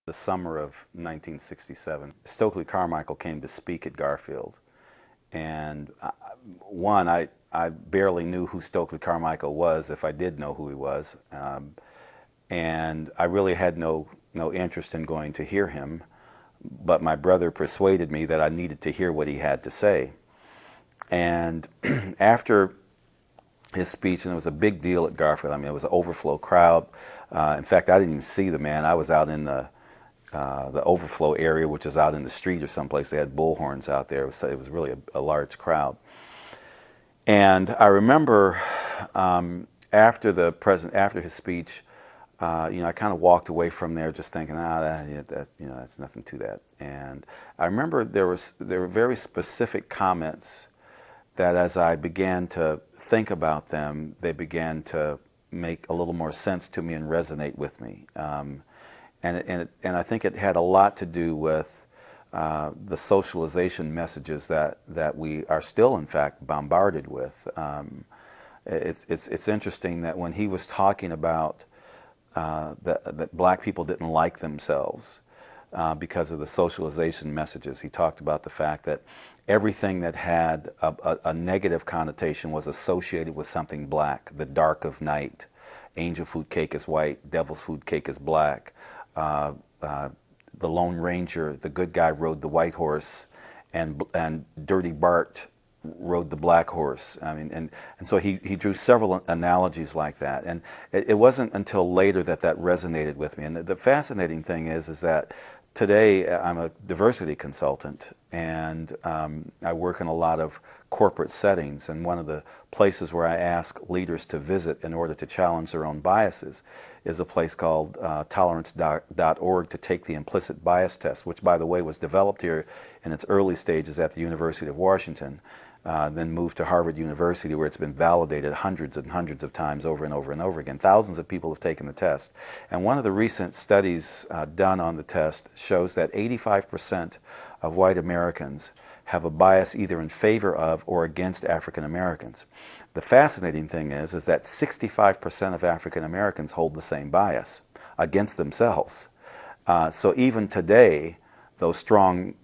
the summer of 1967, Stokely Carmichael came to speak at Garfield. And I barely knew who Stokely Carmichael was, if I did know who he was. And I really had no interest in going to hear him. But my brother persuaded me that I needed to hear what he had to say. And after his speech, and it was a big deal at Garfield. I mean, it was an overflow crowd. In fact, I didn't even see the man. I was out in the overflow area, which is out in the street or someplace. They had bullhorns out there. It was really a large crowd. And I remember after his speech, I kind of walked away from there just thinking, that's nothing to that. And I remember there were very specific comments that as I began to think about them, they began to make a little more sense to me and resonate with me. And I think it had a lot to do with the socialization messages that we are still, in fact, bombarded with. It's interesting that when he was talking about that black people didn't like themselves because of the socialization messages, he talked about the fact that everything that had a negative connotation was associated with something black. The dark of night, angel food cake is white, devil's food cake is black. The Lone Ranger, the good guy, rode the white horse, and Dirty Bart rode the black horse. I mean, and so he drew several analogies like that. And it wasn't until later that resonated with me. And the fascinating thing is that today I'm a diversity consultant, and I work in a lot of corporate settings, and one of the places where I ask leaders to visit in order to challenge their own biases is a place called tolerance.org to take the implicit bias test, which, by the way, was developed here in its early stages at the University of Washington, then moved to Harvard University, where it's been validated hundreds and hundreds of times over and over and over again. Thousands of people have taken the test. And one of the recent studies done on the test shows that 85% of white Americans have a bias either in favor of or against African Americans. The fascinating thing is that 65% of African Americans hold the same bias against themselves. So even today, those strong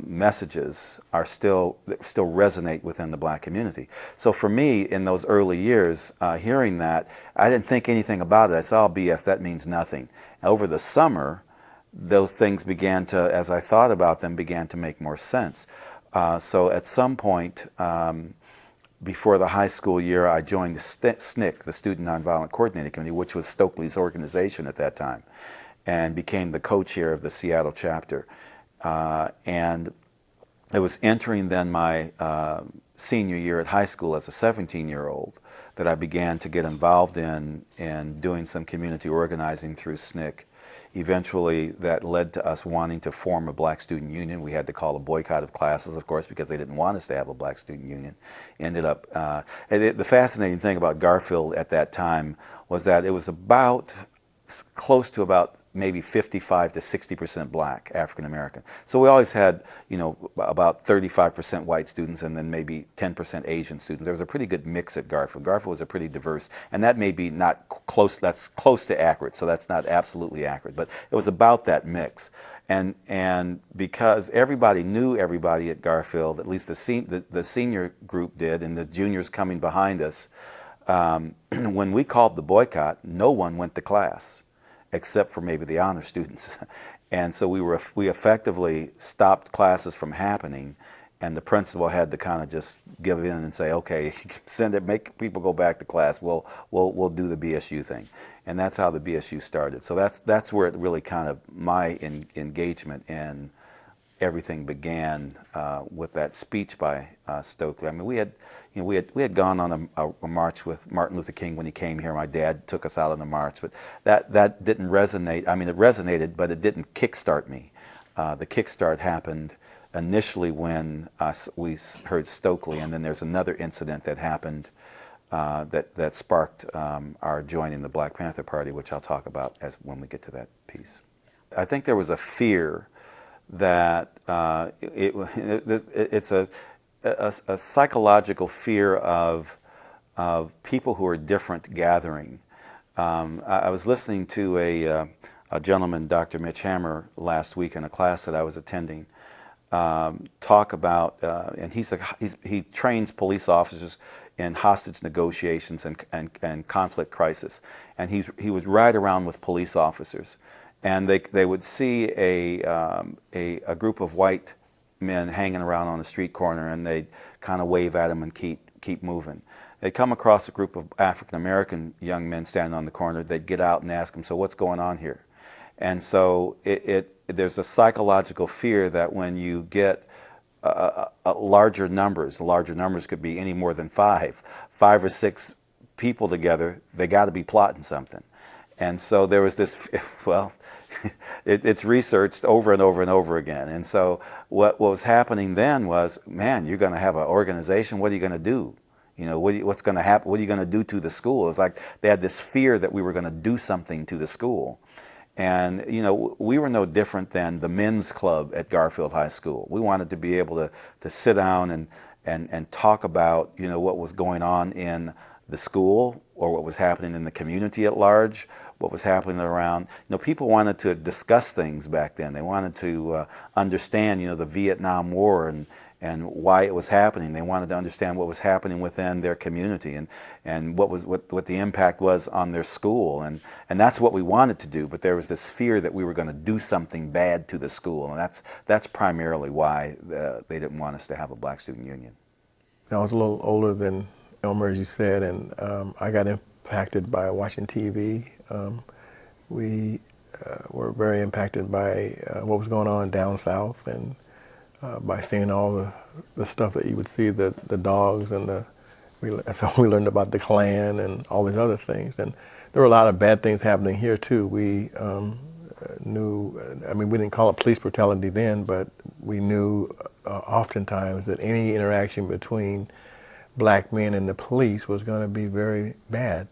messages are still resonate within the black community. So for me, in those early years, hearing that, I didn't think anything about it. I saw BS, that means nothing. Over the summer, those things began to, as I thought about them, began to make more sense. So at some point, before the high school year, I joined the SNCC, the Student Nonviolent Coordinating Committee, which was Stokely's organization at that time, and became the co-chair of the Seattle chapter. And it was entering then my senior year at high school as a 17-year-old that I began to get involved in doing some community organizing through SNCC. Eventually, that led to us wanting to form a black student union. We had to call a boycott of classes, of course, because they didn't want us to have a black student union. Ended up, the fascinating thing about Garfield at that time was that it was about close to about maybe 55 to 60% black African American. So we always had, about 35% white students and then maybe 10% Asian students. There was a pretty good mix at Garfield. Garfield was a pretty diverse, and that may be not close, that's close to accurate, so that's not absolutely accurate, but it was about that mix. And because everybody knew everybody at Garfield, at least the senior group did, and the juniors coming behind us, when we called the boycott, no one went to class except for maybe the honor students. And so we effectively stopped classes from happening, and the principal had to kind of just give in and say, okay, send it, make people go back to class, we'll do the BSU thing. And that's how the BSU started. So that's where it really kind of, my engagement in everything began with that speech by Stokely. I mean, we had gone on a march with Martin Luther King when he came here. My dad took us out on a march, but that didn't resonate. I mean, it resonated, but it didn't kickstart me. The kickstart happened initially when we heard Stokely, and then there's another incident that happened that sparked our joining the Black Panther Party, which I'll talk about when we get to that piece. I think there was a fear that it's a psychological fear of people who are different gathering. I was listening to a gentleman, Dr. Mitch Hammer, last week in a class that I was attending, talk about, and he trains police officers in hostage negotiations and conflict crisis, and he was right around with police officers, and they would see a group of white men hanging around on the street corner, and they'd kind of wave at them and keep moving. They'd come across a group of African American young men standing on the corner. They'd get out and ask them, "So what's going on here?" And so there's a psychological fear that when you get larger numbers could be any more than five or six people together, they got to be plotting something. And so there was this, well, it's researched over and over and over again. And so what was happening then was, man, you're going to have an organization. What are you going to do? You know, what's going to happen? What are you going to do to the school? It's like they had this fear that we were going to do something to the school. And, you know, we were no different than the men's club at Garfield High School. We wanted to be able to sit down and talk about, you know, what was going on in the school or what was happening in the community at large, what was happening around. You know, people wanted to discuss things back then. They wanted to understand, you know, the Vietnam War and why it was happening. They wanted to understand what was happening within their community and what the impact was on their school. And that's what we wanted to do, but there was this fear that we were going to do something bad to the school. And that's primarily why they didn't want us to have a black student union. I was a little older than Elmer, as you said, and I got impacted by watching TV. We were very impacted by what was going on down south, and by seeing all the stuff that you would see, the dogs, and that's how we learned about the Klan and all these other things. And there were a lot of bad things happening here too. We knew, I mean, we didn't call it police brutality then, but we knew oftentimes that any interaction between black men and the police was going to be very bad,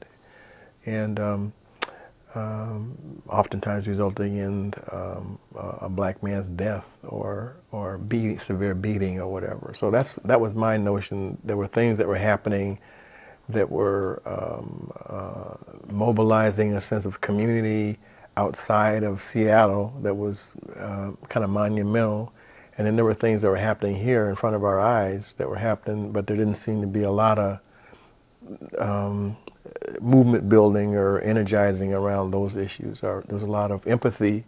and oftentimes resulting in a black man's death or severe beating or whatever. So that was my notion. There were things that were happening that were mobilizing a sense of community outside of Seattle that was kind of monumental. And then there were things that were happening here in front of our eyes that were happening, but there didn't seem to be a lot of movement building or energizing around those issues. There was a lot of empathy,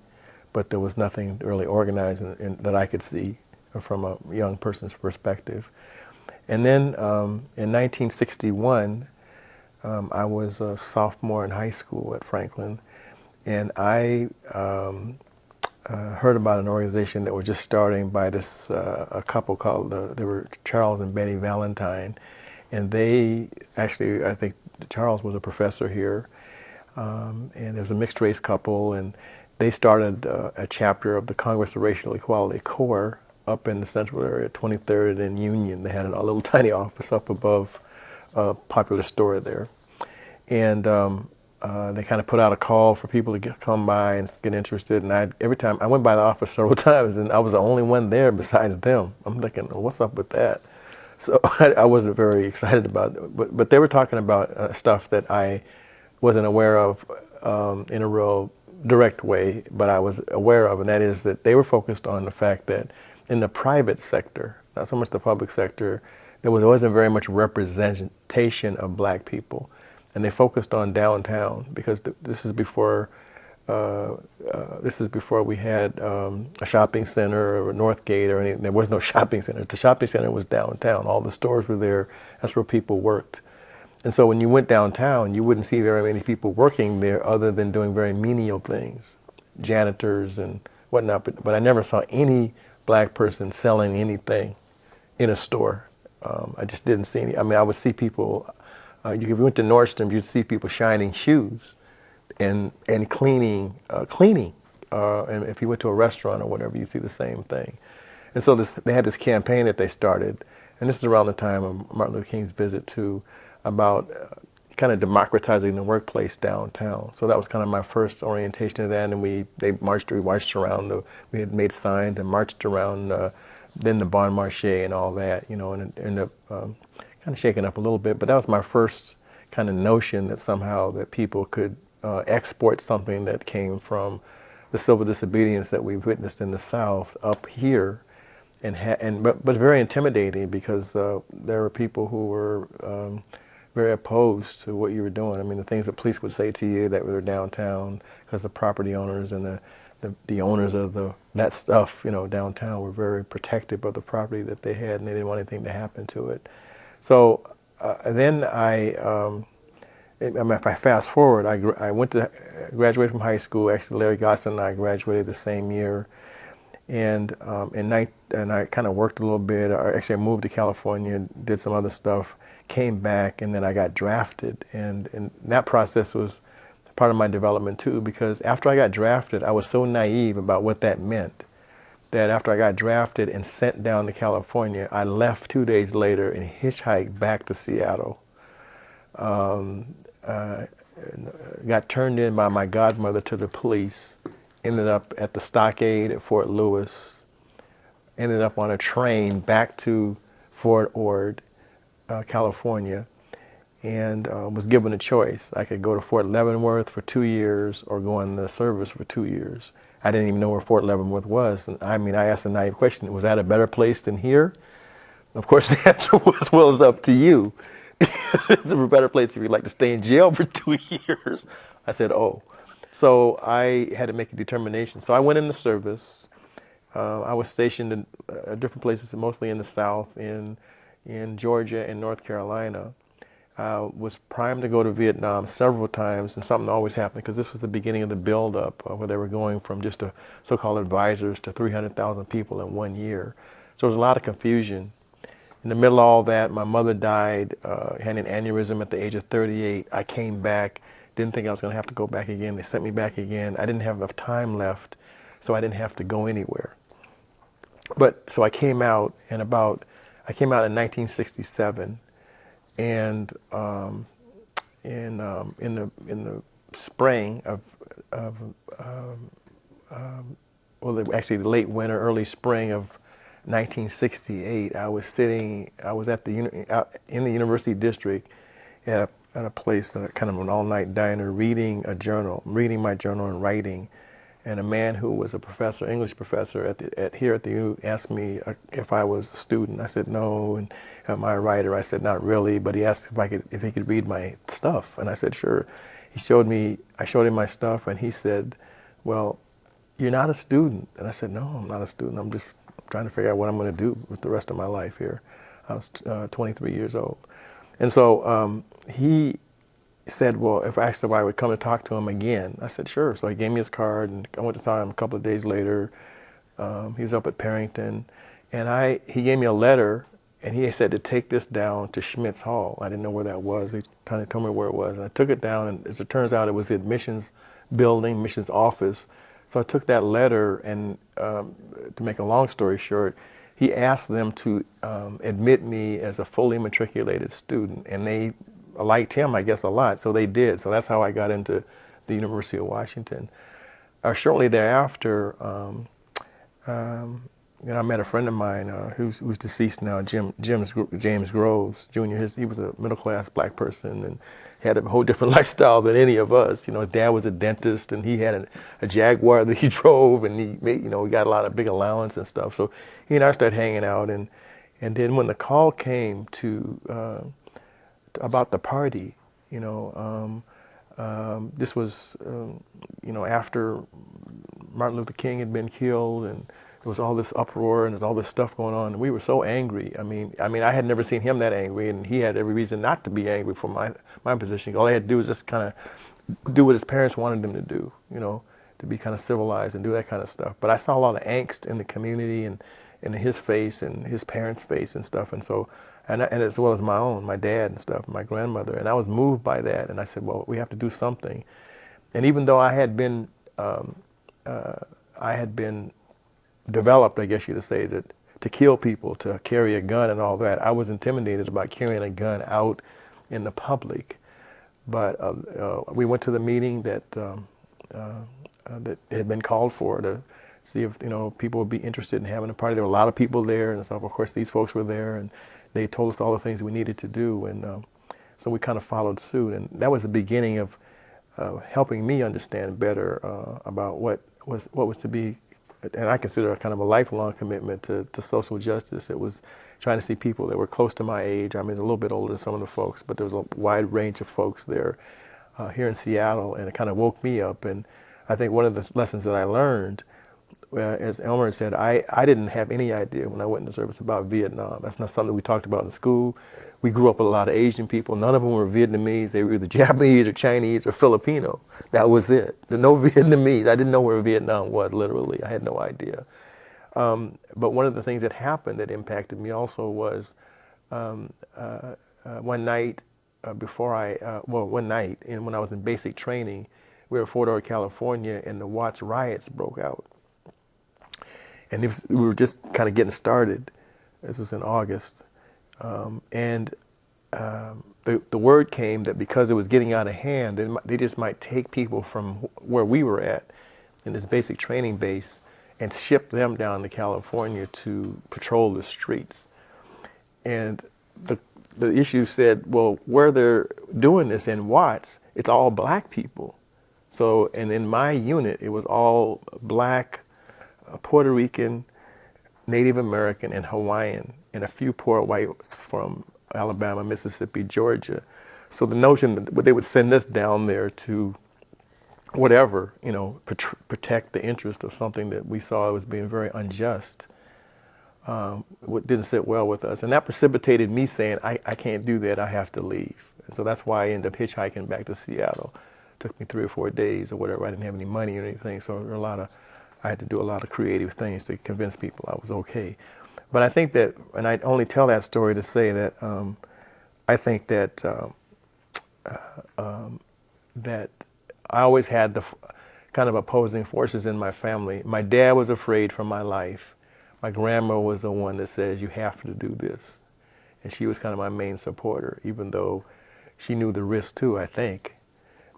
but there was nothing really organized that I could see from a young person's perspective. And then in 1961, I was a sophomore in high school at Franklin, and I heard about an organization that was just starting by a couple called, they were Charles and Betty Valentine, and they actually, I think Charles was a professor here, and there was a mixed race couple, and they started a chapter of the Congress of Racial Equality Corps up in the central area, 23rd and Union. They had a little tiny office up above a popular store there. And they kind of put out a call for people to come by and get interested. And every time I went by the office several times, and I was the only one there besides them. I'm thinking, well, what's up with that? So I wasn't very excited about it. But they were talking about stuff that I wasn't aware of in a real direct way, but I was aware of, and that is that they were focused on the fact that in the private sector, not so much the public sector, there wasn't very much representation of black people. And they focused on downtown because this is before we had a shopping center or a Northgate or anything. There was no shopping center. The shopping center was downtown. All the stores were there. That's where people worked. And so when you went downtown, you wouldn't see very many people working there other than doing very menial things, janitors and whatnot. But I never saw any black person selling anything in a store. I just didn't see any. I mean, I would see people, if you went to Nordstrom, you'd see people shining shoes and cleaning. And if you went to a restaurant or whatever, you'd see the same thing. And so they had this campaign that they started, and this is around the time of Martin Luther King's visit too, about kind of democratizing the workplace downtown. So that was kind of my first orientation to that, and we marched around, we had made signs and marched around then the Bon Marché and all that, you know, and ended up kind of shaking up a little bit. But that was my first kind of notion that somehow that people could export something that came from the civil disobedience that we witnessed in the South up here, but very intimidating because there were people who were very opposed to what you were doing. I mean, the things that police would say to you that were downtown, because the property owners and the owners of that stuff, downtown were very protective of the property that they had, and they didn't want anything to happen to it. So then if I fast forward, I graduated from high school. Actually, Larry Godson and I graduated the same year, and I kind of worked a little bit. Actually, I moved to California, did some other stuff, came back, and then I got drafted. And that process was part of my development too, because after I got drafted, I was so naive about what that meant that after I got drafted and sent down to California, I left 2 days later and hitchhiked back to Seattle. Got turned in by my godmother to the police, ended up at the stockade at Fort Lewis, ended up on a train back to Fort Ord, California, and was given a choice. I could go to Fort Leavenworth for 2 years or go in the service for 2 years. I didn't even know where Fort Leavenworth was. And I asked a naive question, was that a better place than here? Of course, the answer was, well, it's up to you. It's a better place if you'd like to stay in jail for 2 years. I said, oh. So I had to make a determination. So I went in the service. I was stationed in different places, mostly in the South, in Georgia and North Carolina. Was primed to go to Vietnam several times, and something always happened because this was the beginning of the buildup where they were going from just so-called advisors to 300,000 people in 1 year. So there was a lot of confusion. In the middle of all that, my mother died, had an aneurysm at the age of 38. I came back, didn't think I was going to have to go back again. They sent me back again. I didn't have enough time left, so I didn't have to go anywhere. So I came out, I came out in 1967. And in the spring actually the late winter, early spring of 1968, I was in the University District at a place, kind of an all-night diner, reading my journal and writing. And a man who was a professor, English professor here at the U, asked me if I was a student. I said no. And am I a writer? I said not really. But he asked if he could read my stuff, and I said sure. I showed him my stuff, and he said, "Well, you're not a student." And I said, "No, I'm not a student. I'm just trying to figure out what I'm going to do with the rest of my life here." I was 23 years old, and so he said, well, if I asked if I would come and talk to him again. I said, sure. So he gave me his card, and I went to saw him a couple of days later. He was up at Parrington, and he gave me a letter, and he said to take this down to Schmitz Hall. I didn't know where that was. He kind of told me where it was, and I took it down, and as it turns out, it was the admissions building, admissions office. So I took that letter, and to make a long story short, he asked them to admit me as a fully matriculated student, and they liked him, I guess, a lot, so they did. So that's how I got into the University of Washington. Shortly thereafter, I met a friend of mine who's deceased now, James Groves Jr. He was a middle-class black person and had a whole different lifestyle than any of us. His dad was a dentist, and he had a Jaguar that he drove, and he made, he got a lot of big allowance and stuff. So he and I started hanging out, and then when the call came about the party, this was, after Martin Luther King had been killed, and there was all this uproar and there's all this stuff going on, and we were so angry. I mean, I had never seen him that angry, and he had every reason not to be angry from my position. All he had to do was just kind of do what his parents wanted him to do, to be kind of civilized and do that kind of stuff. But I saw a lot of angst in the community and in his face and his parents' face and stuff, and so. And as well as my own, my dad and stuff, my grandmother. And I was moved by that. And I said, well, we have to do something. And even though I had been developed, I guess you'd say, to kill people, to carry a gun and all that, I was intimidated about carrying a gun out in the public. But we went to the meeting that had been called for to see if people would be interested in having a party. There were a lot of people there, and so of course these folks were there, and they told us all the things we needed to do, and so we kind of followed suit, and that was the beginning of helping me understand better about what was to be, and I consider a kind of a lifelong commitment to social justice. It was trying to see people that were close to my age. I mean, a little bit older than some of the folks, but there was a wide range of folks there here in Seattle, and it kind of woke me up. And I think one of the lessons that I learned, as Elmer said, I didn't have any idea when I went into service about Vietnam. That's not something we talked about in school. We grew up with a lot of Asian people. None of them were Vietnamese. They were either Japanese or Chinese or Filipino. That was it. There were no Vietnamese. I didn't know where Vietnam was, literally. I had no idea. But one of the things that happened that impacted me also was one night one night when I was in basic training, we were in Fort Ord, California, and the Watts riots broke out. And we were just kind of getting started. This was in August. The word came that because it was getting out of hand, they just might take people from where we were at in this basic training base and ship them down to California to patrol the streets. And the issue said, well, where they're doing this in Watts, it's all black people. So, and in my unit, it was all black, Puerto Rican, Native American, and Hawaiian, and a few poor whites from Alabama, Mississippi, Georgia. So the notion that they would send us down there to whatever, protect the interest of something that we saw was being very unjust, didn't sit well with us. And that precipitated me saying, I can't do that, I have to leave. And so that's why I ended up hitchhiking back to Seattle. It took me 3 or 4 days or whatever. I didn't have any money or anything, so there were I had to do a lot of creative things to convince people I was okay. But I think that, and I only tell that story to say that I think that that I always had the kind of opposing forces in my family. My dad was afraid for my life. My grandma was the one that says, you have to do this. And she was kind of my main supporter, even though she knew the risk too, I think.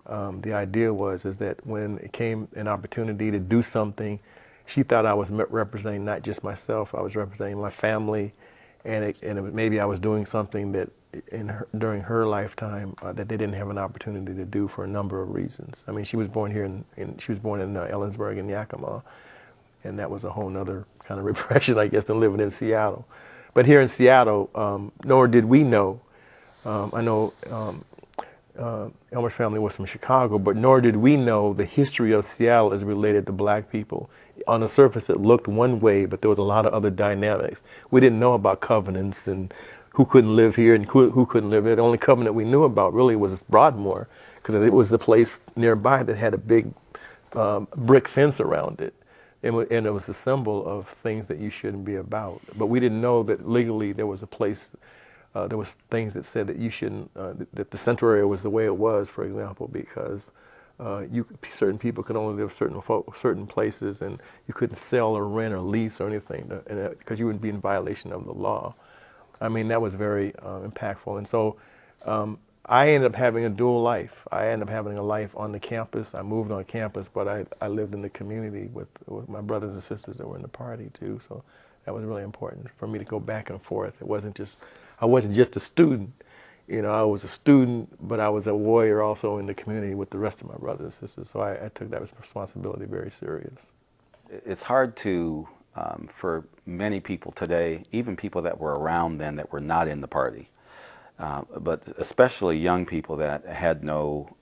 The idea is that when it came an opportunity to do something, she thought I was representing not just myself, I was representing my family, and maybe I was doing something that during her lifetime that they didn't have an opportunity to do for a number of reasons. I mean, she was born here she was born in Ellensburg and Yakima, and that was a whole other kind of repression, I guess, than living in Seattle. But here in Seattle, nor did we know. I know Elmer's family was from Chicago, but nor did we know the history of Seattle as related to black people. On the surface, it looked one way, but there was a lot of other dynamics. We didn't know about covenants and who couldn't live here and who couldn't live there. The only covenant we knew about really was Broadmoor, because it was the place nearby that had a big brick fence around it. And it was a symbol of things that you shouldn't be about. But we didn't know that legally there was a place, there was things that said that you shouldn't, that the central area was the way it was, for example, because certain people could only live certain places, and you couldn't sell or rent or lease or anything, because you would be in violation of the law. I mean, that was very impactful. And so I ended up having a dual life. I ended up having a life on the campus. I moved on campus, but I lived in the community with my brothers and sisters that were in the party too. So that was really important for me to go back and forth. I wasn't just a student. I was a student, but I was a warrior also in the community with the rest of my brothers and sisters. So I took that responsibility very serious. It's hard to, for many people today, even people that were around then that were not in the party, but especially young people that had no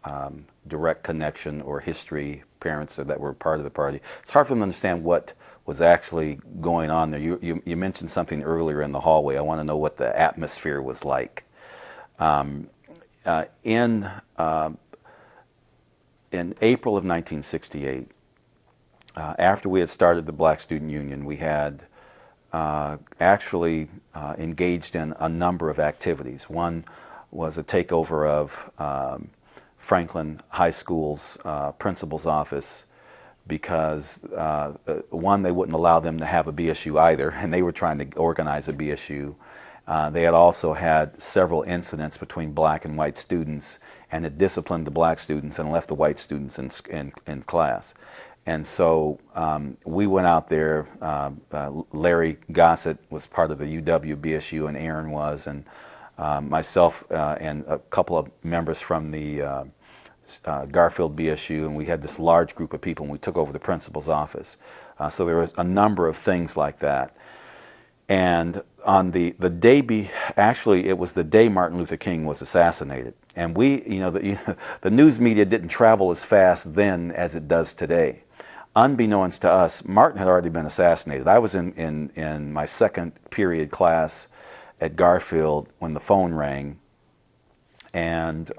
direct connection or history, parents that were part of the party. It's hard for them to understand what was actually going on there. You mentioned something earlier in the hallway. I want to know what the atmosphere was like. In April of 1968, after we had started the Black Student Union, we had actually engaged in a number of activities. One was a takeover of Franklin High School's principal's office, because one, they wouldn't allow them to have a BSU either, and they were trying to organize a BSU. They had also had several incidents between black and white students, and had disciplined the black students and left the white students in class. And so we went out there. Larry Gossett was part of the UW BSU, and Aaron was, and myself and a couple of members from the Garfield BSU, and we had this large group of people, and we took over the principal's office. So there was a number of things like that. And on the day, actually it was the day Martin Luther King was assassinated. And the news media didn't travel as fast then as it does today. Unbeknownst to us, Martin had already been assassinated. I was in my second period class at Garfield when the phone rang, and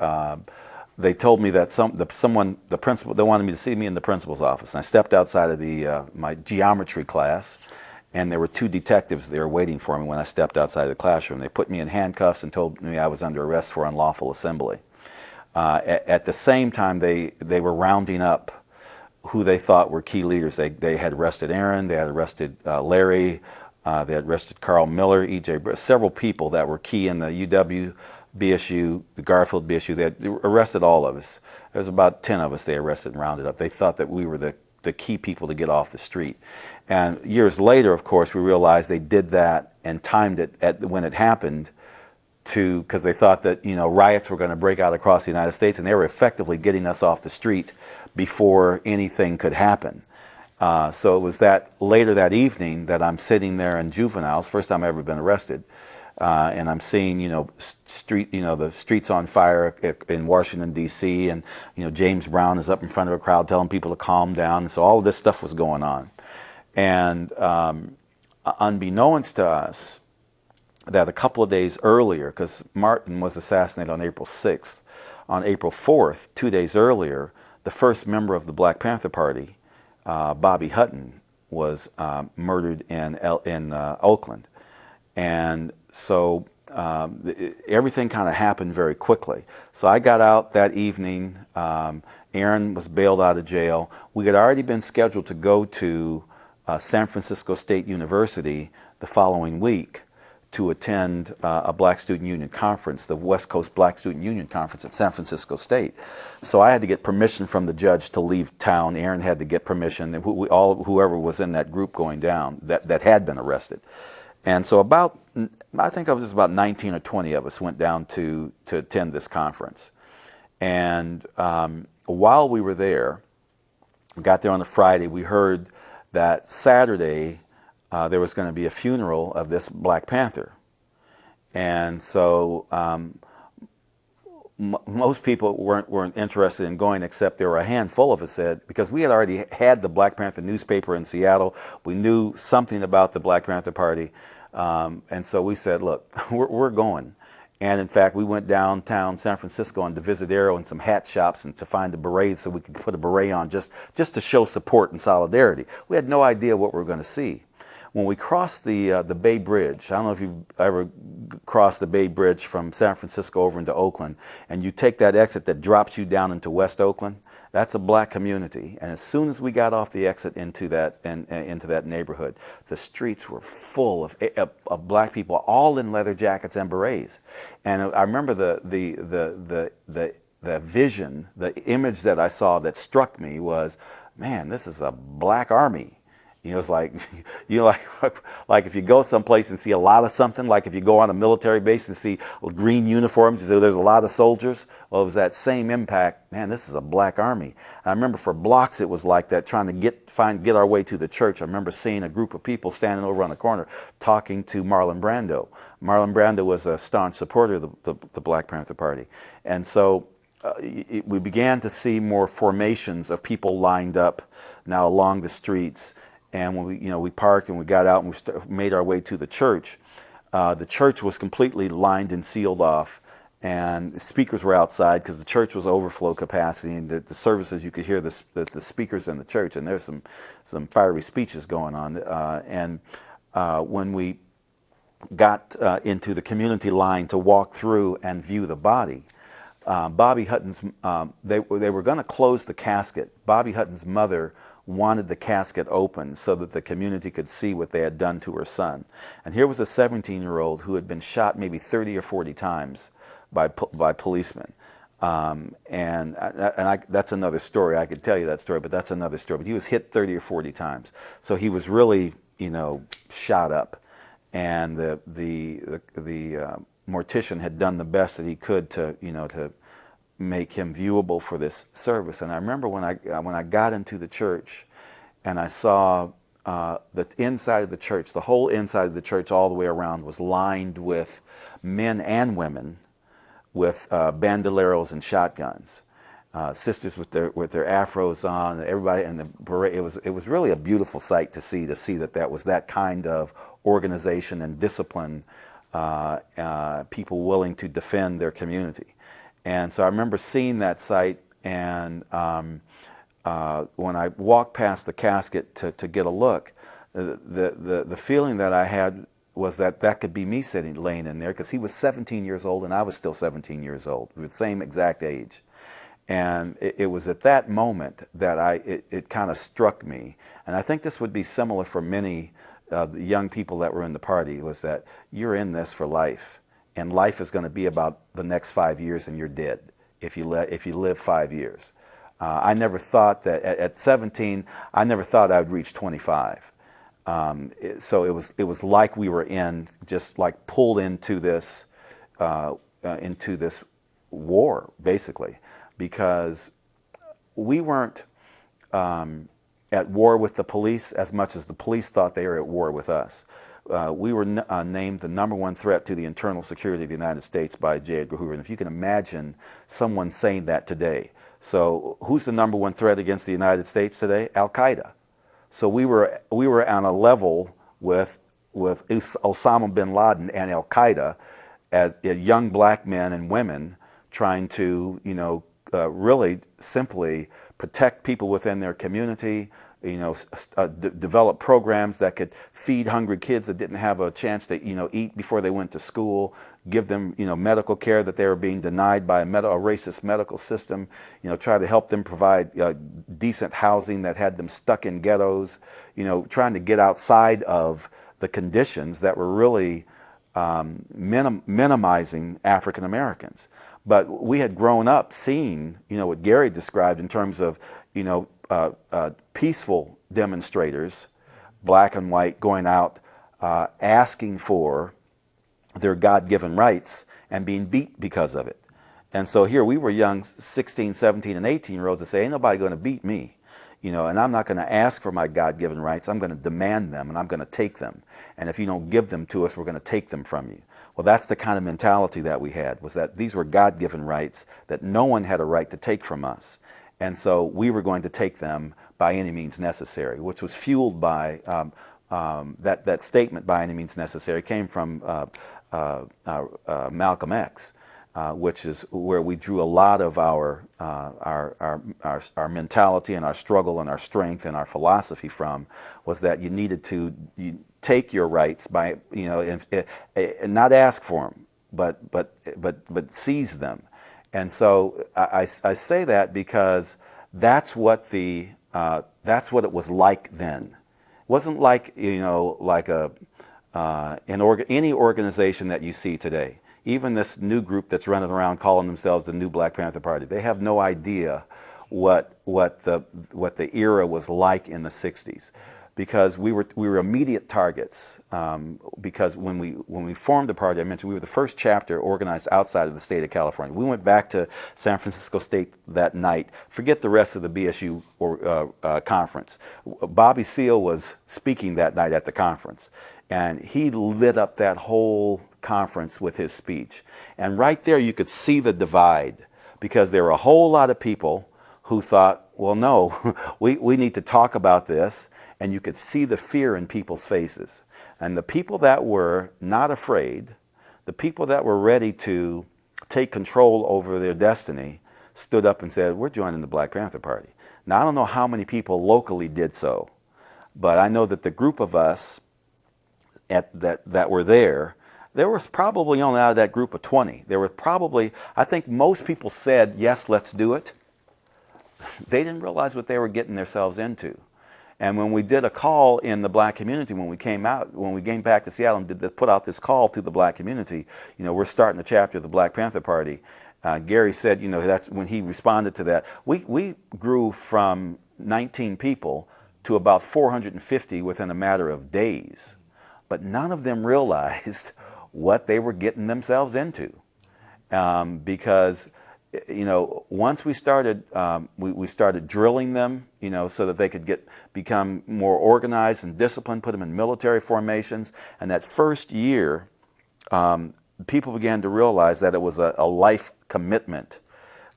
they told me that the principal, they wanted me to see me in the principal's office. And I stepped outside of my geometry class, and there were two detectives there waiting for me when I stepped outside the classroom. They put me in handcuffs and told me I was under arrest for unlawful assembly. At the same time, they were rounding up who they thought were key leaders. They had arrested Aaron, they had arrested Larry, they had arrested Carl Miller, E.J. several people that were key in the UW BSU, the Garfield BSU. They had arrested all of us. There was about 10 of us they arrested and rounded up. They thought that we were the key people to get off the street. And years later, of course, we realized they did that and timed it at when it happened because they thought that riots were going to break out across the United States, and they were effectively getting us off the street before anything could happen. So it was that later that evening that I'm sitting there in juveniles, first time I've ever been arrested, and I'm seeing the streets on fire in Washington D.C. and James Brown is up in front of a crowd telling people to calm down. And so all of this stuff was going on, and unbeknownst to us, that a couple of days earlier, because Martin was assassinated on April 6th, on April 4th, 2 days earlier, the first member of the Black Panther Party, Bobby Hutton, was murdered in Oakland. And so everything kind of happened very quickly. So I got out that evening. Aaron was bailed out of jail. We had already been scheduled to go to San Francisco State University the following week to attend a Black Student Union conference, the West Coast Black Student Union Conference at San Francisco State. So I had to get permission from the judge to leave town. Aaron had to get permission, and whoever was in that group going down that had been arrested. And so I think it was about 19 or 20 of us went down to attend this conference. And while we were there, we got there on a Friday, we heard that Saturday there was going to be a funeral of this Black Panther. And so most people weren't interested in going, except there were a handful of us said, because we had already had the Black Panther newspaper in Seattle. We knew something about the Black Panther Party. And so we said, look, we're going. And in fact, we went downtown San Francisco on Divisadero and some hat shops and to find a beret so we could put a beret on just to show support and solidarity. We had no idea what we were going to see. When we crossed the Bay Bridge, I don't know if you've ever crossed the Bay Bridge from San Francisco over into Oakland, and you take that exit that drops you down into West Oakland, that's a black community. And as soon as we got off the exit into that neighborhood, the streets were full of black people, all in leather jackets and berets. And I remember the vision, the image that I saw that struck me was, man, this is a black army. It's like, like if you go someplace and see a lot of something, like if you go on a military base and see green uniforms, you say there's a lot of soldiers. Well, it was that same impact. Man, this is a black army. I remember for blocks it was like that, trying to get our way to the church. I remember seeing a group of people standing over on the corner talking to Marlon Brando. Marlon Brando was a staunch supporter of the Black Panther Party. And so we began to see more formations of people lined up now along the streets. And when we parked and we got out and we made our way to the church was completely lined and sealed off, and speakers were outside because the church was overflow capacity, and the services you could hear the speakers in the church, and there's some fiery speeches going on. When we got into the community line to walk through and view the body, Bobby Hutton's they were going to close the casket. Bobby Hutton's mother wanted the casket open so that the community could see what they had done to her son. And here was a 17-year-old who had been shot maybe 30 or 40 times by policemen. That's another story. I could tell you that story, but that's another story. But he was hit 30 or 40 times. So he was really, shot up. And the mortician had done the best that he could to make him viewable for this service. And I remember when I got into the church and I saw the inside of the church, the whole inside of the church all the way around was lined with men and women with bandoleros and shotguns. Sisters with their afros on, everybody, and the beret. It was really a beautiful sight to see that was that kind of organization and discipline, people willing to defend their community. And so I remember seeing that sight, and when I walked past the casket to get a look, the feeling that I had was that could be me laying in there, because he was 17 years old and I was still 17 years old. We were the same exact age. And it was at that moment that it kind of struck me. And I think this would be similar for many the young people that were in the party, was that you're in this for life. And life is going to be about the next 5 years, and you're dead if you live 5 years. I never thought that at 17, I never thought I would reach 25. So it was like we were just like pulled into this war, basically, because we weren't at war with the police as much as the police thought they were at war with us. We were named the #1 threat to the internal security of the United States by J. Edgar Hoover. And if you can imagine someone saying that today. So who's the #1 threat against the United States today? Al-Qaeda. So we were on a level with Osama bin Laden and Al-Qaeda as young black men and women trying to, really simply protect people within their community, develop programs that could feed hungry kids that didn't have a chance to, eat before they went to school, give them, medical care that they were being denied by a racist medical system, try to help them provide decent housing that had them stuck in ghettos, trying to get outside of the conditions that were really minimizing African Americans. But we had grown up seeing, what Garry described in terms of, peaceful demonstrators, black and white, going out asking for their God-given rights and being beat because of it. And so here we were young 16, 17, and 18-year-olds to say, ain't nobody going to beat me, and I'm not going to ask for my God-given rights. I'm going to demand them, and I'm going to take them. And if you don't give them to us, we're going to take them from you. Well, that's the kind of mentality that we had, was that these were God-given rights that no one had a right to take from us. And so we were going to take them by any means necessary, which was fueled by that statement, by any means necessary, came from Malcolm X, which is where we drew a lot of our mentality and our struggle and our strength and our philosophy from, was that you needed to take your rights by, and not ask for them, but seize them. And so I say that because that's what it was like then. It wasn't like any organization that you see today. Even this new group that's running around calling themselves the New Black Panther Party, they have no idea what the era was like in the 60s. Because we were immediate targets. Because when we formed the party, I mentioned we were the first chapter organized outside of the state of California. We went back to San Francisco State that night. Forget the rest of the BSU conference. Bobby Seale was speaking that night at the conference, and he lit up that whole conference with his speech. And right there, you could see the divide, because there were a whole lot of people who thought, well, no, we need to talk about this. And you could see the fear in people's faces. And the people that were not afraid, the people that were ready to take control over their destiny, stood up and said, we're joining the Black Panther Party. Now, I don't know how many people locally did so, but I know that the group of us that were there was probably only out of that group of 20. There were probably, I think most people said, yes, let's do it. They didn't realize what they were getting themselves into. And when we did a call in the black community, when we came back to Seattle and put out this call to the black community, we're starting a chapter of the Black Panther Party. Garry said, that's when he responded to that. We grew from 19 people to about 450 within a matter of days. But none of them realized what they were getting themselves into. Because once we started, we started drilling them, so that they could become more organized and disciplined, put them in military formations. And that first year, people began to realize that it was a life commitment.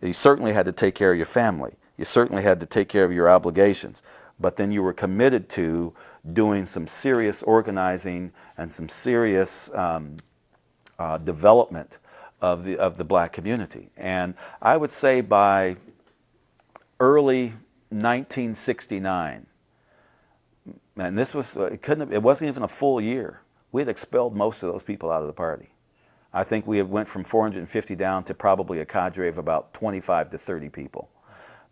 You certainly had to take care of your family. You certainly had to take care of your obligations. But then you were committed to doing some serious organizing and some serious development of the black community. And I would say by early 1969, and this was it wasn't even a full year. We had expelled most of those people out of the party. I think we went from 450 down to probably a cadre of about 25 to 30 people,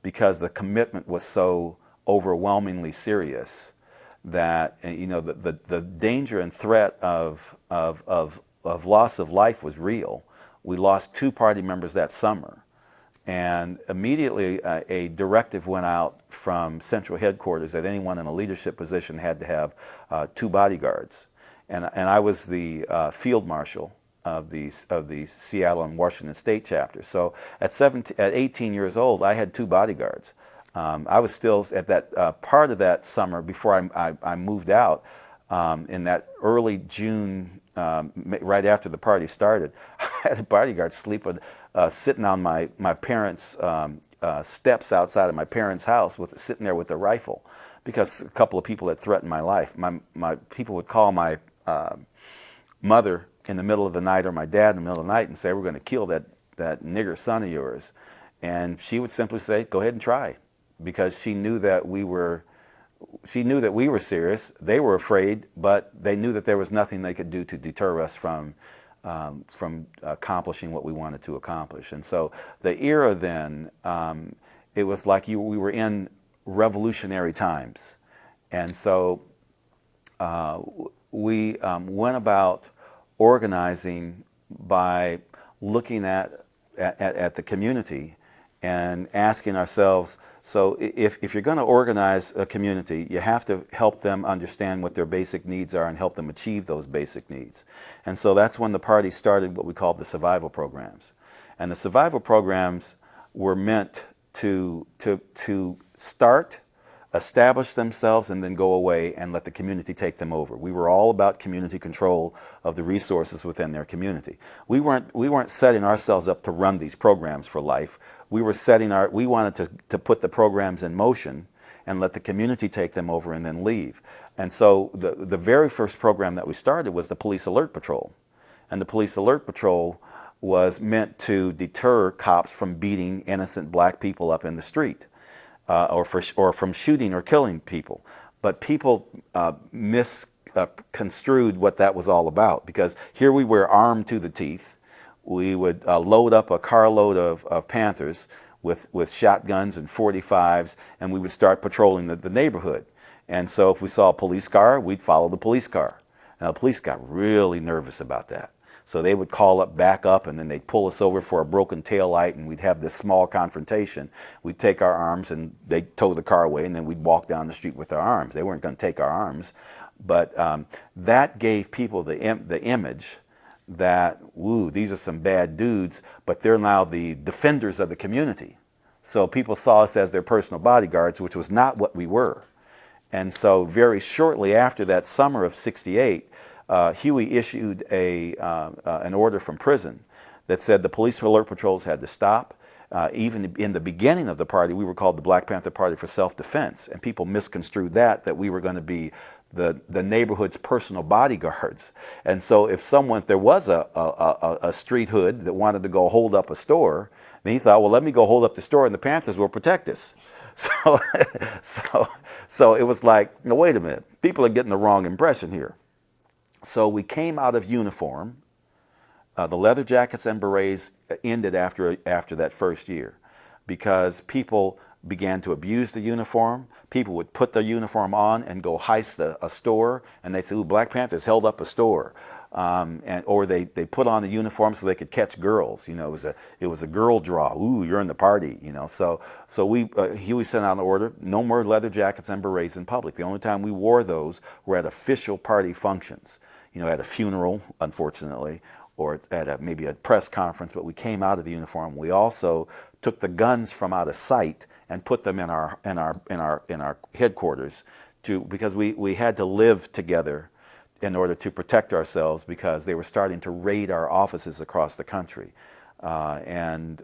because the commitment was so overwhelmingly serious that the danger and threat of loss of life was real. We lost 2 party members that summer, and immediately a directive went out from central headquarters that anyone in a leadership position had to have 2 bodyguards, and I was the field marshal of the Seattle and Washington State chapter. So at 18 years old, I had 2 bodyguards. I was still at that part of that summer before I moved out in that early June, right after the party started. I had a bodyguard sitting on my parents' steps outside of my parents' house, sitting there with a rifle, because a couple of people had threatened my life. My people would call my mother in the middle of the night, or my dad in the middle of the night, and say, "We're going to kill that nigger son of yours," and she would simply say, "Go ahead and try," because she knew that we were serious. They were afraid, but they knew that there was nothing they could do to deter us from accomplishing what we wanted to accomplish. And so the era then, it was like we were in revolutionary times, and so we went about organizing by looking at the community and asking ourselves, so if you're going to organize a community, you have to help them understand what their basic needs are and help them achieve those basic needs. And so that's when the party started what we called the survival programs. And the survival programs were meant to start, establish themselves, and then go away and let the community take them over. We were all about community control of the resources within their community. We weren't setting ourselves up to run these programs for life. We wanted to put the programs in motion and let the community take them over and then leave. And so the very first program that we started was the Police Alert Patrol. And the Police Alert Patrol was meant to deter cops from beating innocent black people up in the street. Or from shooting or killing people. But people misconstrued what that was all about, because here we were armed to the teeth. We would load up a carload of Panthers with shotguns and 45s, and we would start patrolling the neighborhood. And so if we saw a police car, we'd follow the police car. Now the police got really nervous about that. So they would call up, back up, and then they'd pull us over for a broken taillight, and we'd have this small confrontation. We'd take our arms, and they'd tow the car away, and then we'd walk down the street with our arms. They weren't going to take our arms. But that gave people the image that, woo, these are some bad dudes, but they're now the defenders of the community. So people saw us as their personal bodyguards, which was not what we were. And so very shortly after that summer of '68, Huey issued an order from prison that said the police alert patrols had to stop. Even in the beginning of the party, we were called the Black Panther Party for Self-Defense, and people misconstrued that we were going to be the neighborhood's personal bodyguards. And so if there was a street hood that wanted to go hold up a store, then he thought, well, let me go hold up the store and the Panthers will protect us. So it was like, no, wait a minute, people are getting the wrong impression here. So we came out of uniform. The leather jackets and berets ended after that first year, because people began to abuse the uniform. People would put their uniform on and go heist a store, and they'd say, ooh, Black Panthers held up a store. Or they put on the uniform so they could catch girls. It was a girl draw. Ooh, you're in the party. So Huey sent out an order: no more leather jackets and berets in public. The only time we wore those were at official party functions. At a funeral, unfortunately, or at maybe a press conference, but we came out of the uniform. We also took the guns from out of sight and put them in our headquarters because we had to live together in order to protect ourselves, because they were starting to raid our offices across the country. And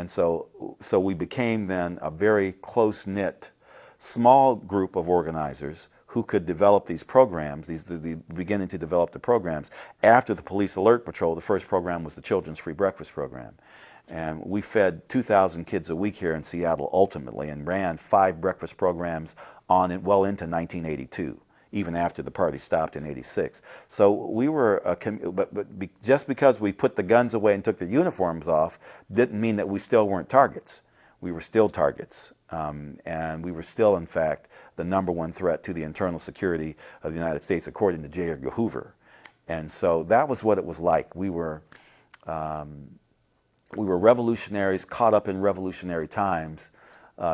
so we became then a very close-knit, small group of organizers who could develop these programs, beginning to develop the programs. After the Police Alert Patrol, the first program was the Children's Free Breakfast Program. And we fed 2,000 kids a week here in Seattle ultimately, and ran 5 breakfast programs on it well into 1982, even after the party stopped in '86. So we were, just because we put the guns away and took the uniforms off didn't mean that we still weren't targets. We were still targets, and we were still, in fact, the #1 threat to the internal security of the United States, according to J. Edgar Hoover. And so that was what it was like. We were revolutionaries caught up in revolutionary times,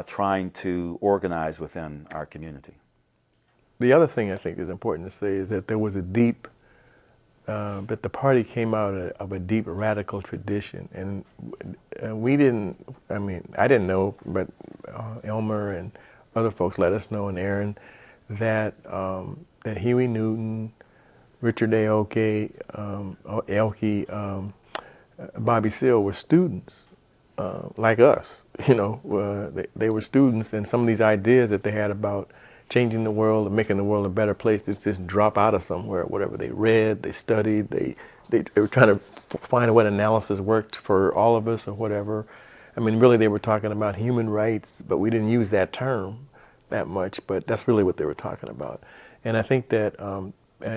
trying to organize within our community. The other thing I think is important to say is that there was a deep, that the party came out of a deep radical tradition. And we didn't, I didn't know, but Elmer and other folks let us know, and Aaron, that Huey Newton, Richard A. Elkey, Bobby Seale were students like us. They were students, and some of these ideas that they had about changing the world and making the world a better place just drop out of somewhere. Whatever they read, they studied, they were trying to find what analysis worked for all of us or whatever. Really they were talking about human rights, but we didn't use that term that much, but that's really what they were talking about. And I think that,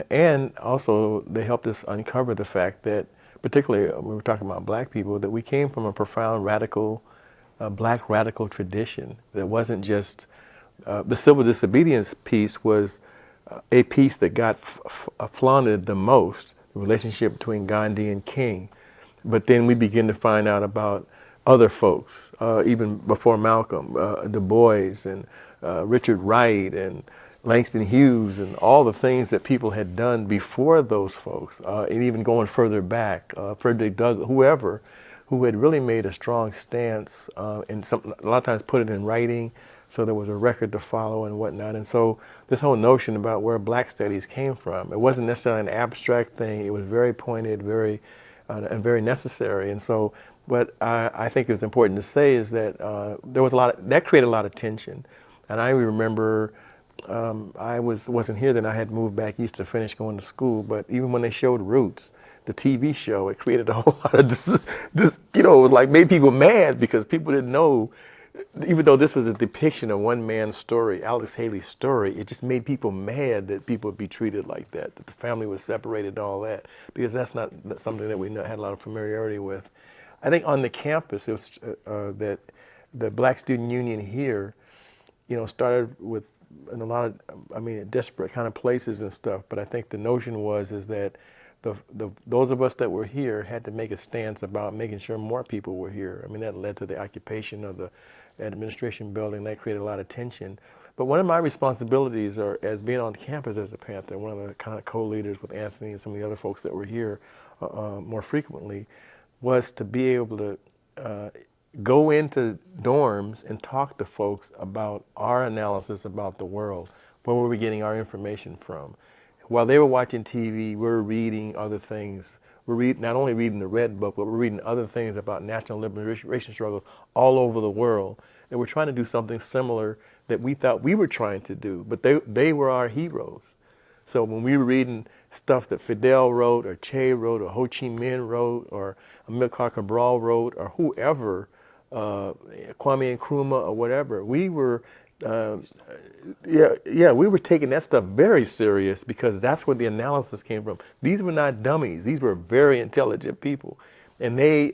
and also they helped us uncover the fact that, particularly when we were talking about black people, that we came from a profound radical, black radical tradition. That wasn't just, the civil disobedience piece was a piece that got flaunted the most, the relationship between Gandhi and King. But then we begin to find out about other folks, even before Malcolm, Du Bois and Richard Wright and Langston Hughes, and all the things that people had done before those folks, and even going further back, Frederick Douglass, whoever, who had really made a strong stance, and a lot of times put it in writing, so there was a record to follow and whatnot. And so this whole notion about where black studies came from, it wasn't necessarily an abstract thing. It was very pointed, and very necessary. And so what I think is important to say is that there was that created a lot of tension. And I remember, I wasn't here then. I had moved back east to finish going to school. But even when they showed Roots, the TV show, it created a whole lot of this, it was like made people mad, because people didn't know, even though this was a depiction of one man's story, Alex Haley's story, it just made people mad that people would be treated like that the family was separated and all that, because that's not something that we had a lot of familiarity with. I think on the campus, it was that the Black Student Union here, started with in a lot of, desperate kind of places and stuff. But I think the notion is that those of us that were here had to make a stance about making sure more people were here. That led to the occupation of the administration building. That created a lot of tension. But one of my responsibilities as being on campus as a Panther, one of the kind of co-leaders with Anthony and some of the other folks that were here more frequently, was to be able to go into dorms and talk to folks about our analysis about the world. Where were we getting our information from? While they were watching TV, we were reading other things. We're not only reading the Red Book, but we're reading other things about national liberation struggles all over the world. And we're trying to do something similar that we thought we were trying to do, but they were our heroes. So when we were reading stuff that Fidel wrote, or Che wrote, or Ho Chi Minh wrote, or Amilcar Cabral wrote, or whoever, Kwame Nkrumah or whatever, we were we were taking that stuff very serious, because that's where the analysis came from. These were not dummies. These were very intelligent people, and they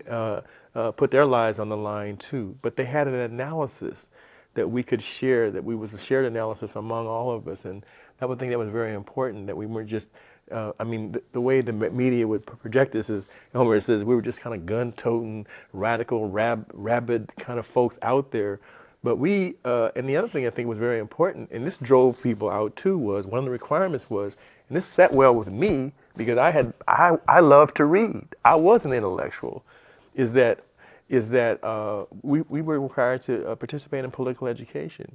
put their lives on the line too. But they had an analysis that we could share, that was a shared analysis among all of us, and that would think that was very important, that we weren't just, the way the media would project this is, Elmer says, we were just kind of gun-toting, radical, rabid kind of folks out there. But and the other thing I think was very important, and this drove people out too, was one of the requirements was, and this sat well with me because I love to read. I was an intellectual, is that we were required to participate in political education,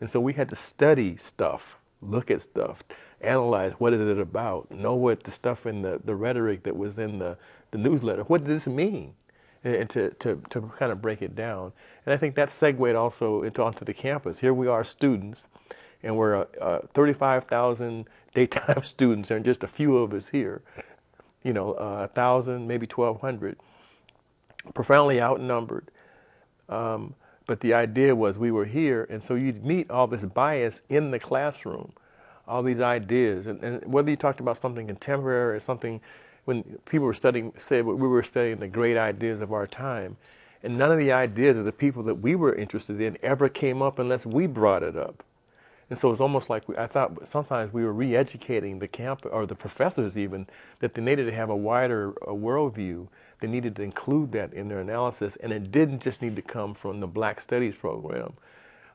and so we had to study stuff, look at stuff, analyze what is it about, know what the stuff in the rhetoric that was in the newsletter, what did this mean? And to kind of break it down. And I think that segued also onto the campus. Here we are students, and we're 35,000 daytime students, and just a few of us here, 1,000, maybe 1,200, profoundly outnumbered. But the idea was we were here, and so you'd meet all this bias in the classroom, all these ideas. And whether you talked about something contemporary or something, when people were said we were studying the great ideas of our time, and none of the ideas of the people that we were interested in ever came up unless we brought it up. And so it's almost like I thought sometimes we were re-educating the camp, or the professors even, that they needed to have a wider worldview. They needed to include that in their analysis, and it didn't just need to come from the Black Studies program,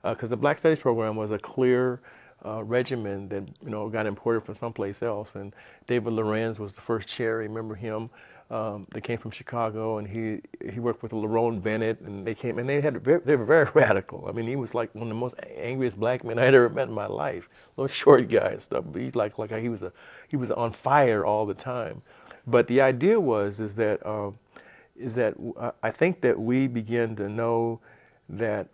because the Black Studies program was a clear regimen that got imported from someplace else. And David Lorenz was the first chair. Remember him? They came from Chicago, and he worked with Lerone Bennett, and they were very radical. I mean, he was like one of the most angriest black men I had ever met in my life. Little short guy and stuff, but he's like he was on fire all the time. But the idea is that I think that we began to know that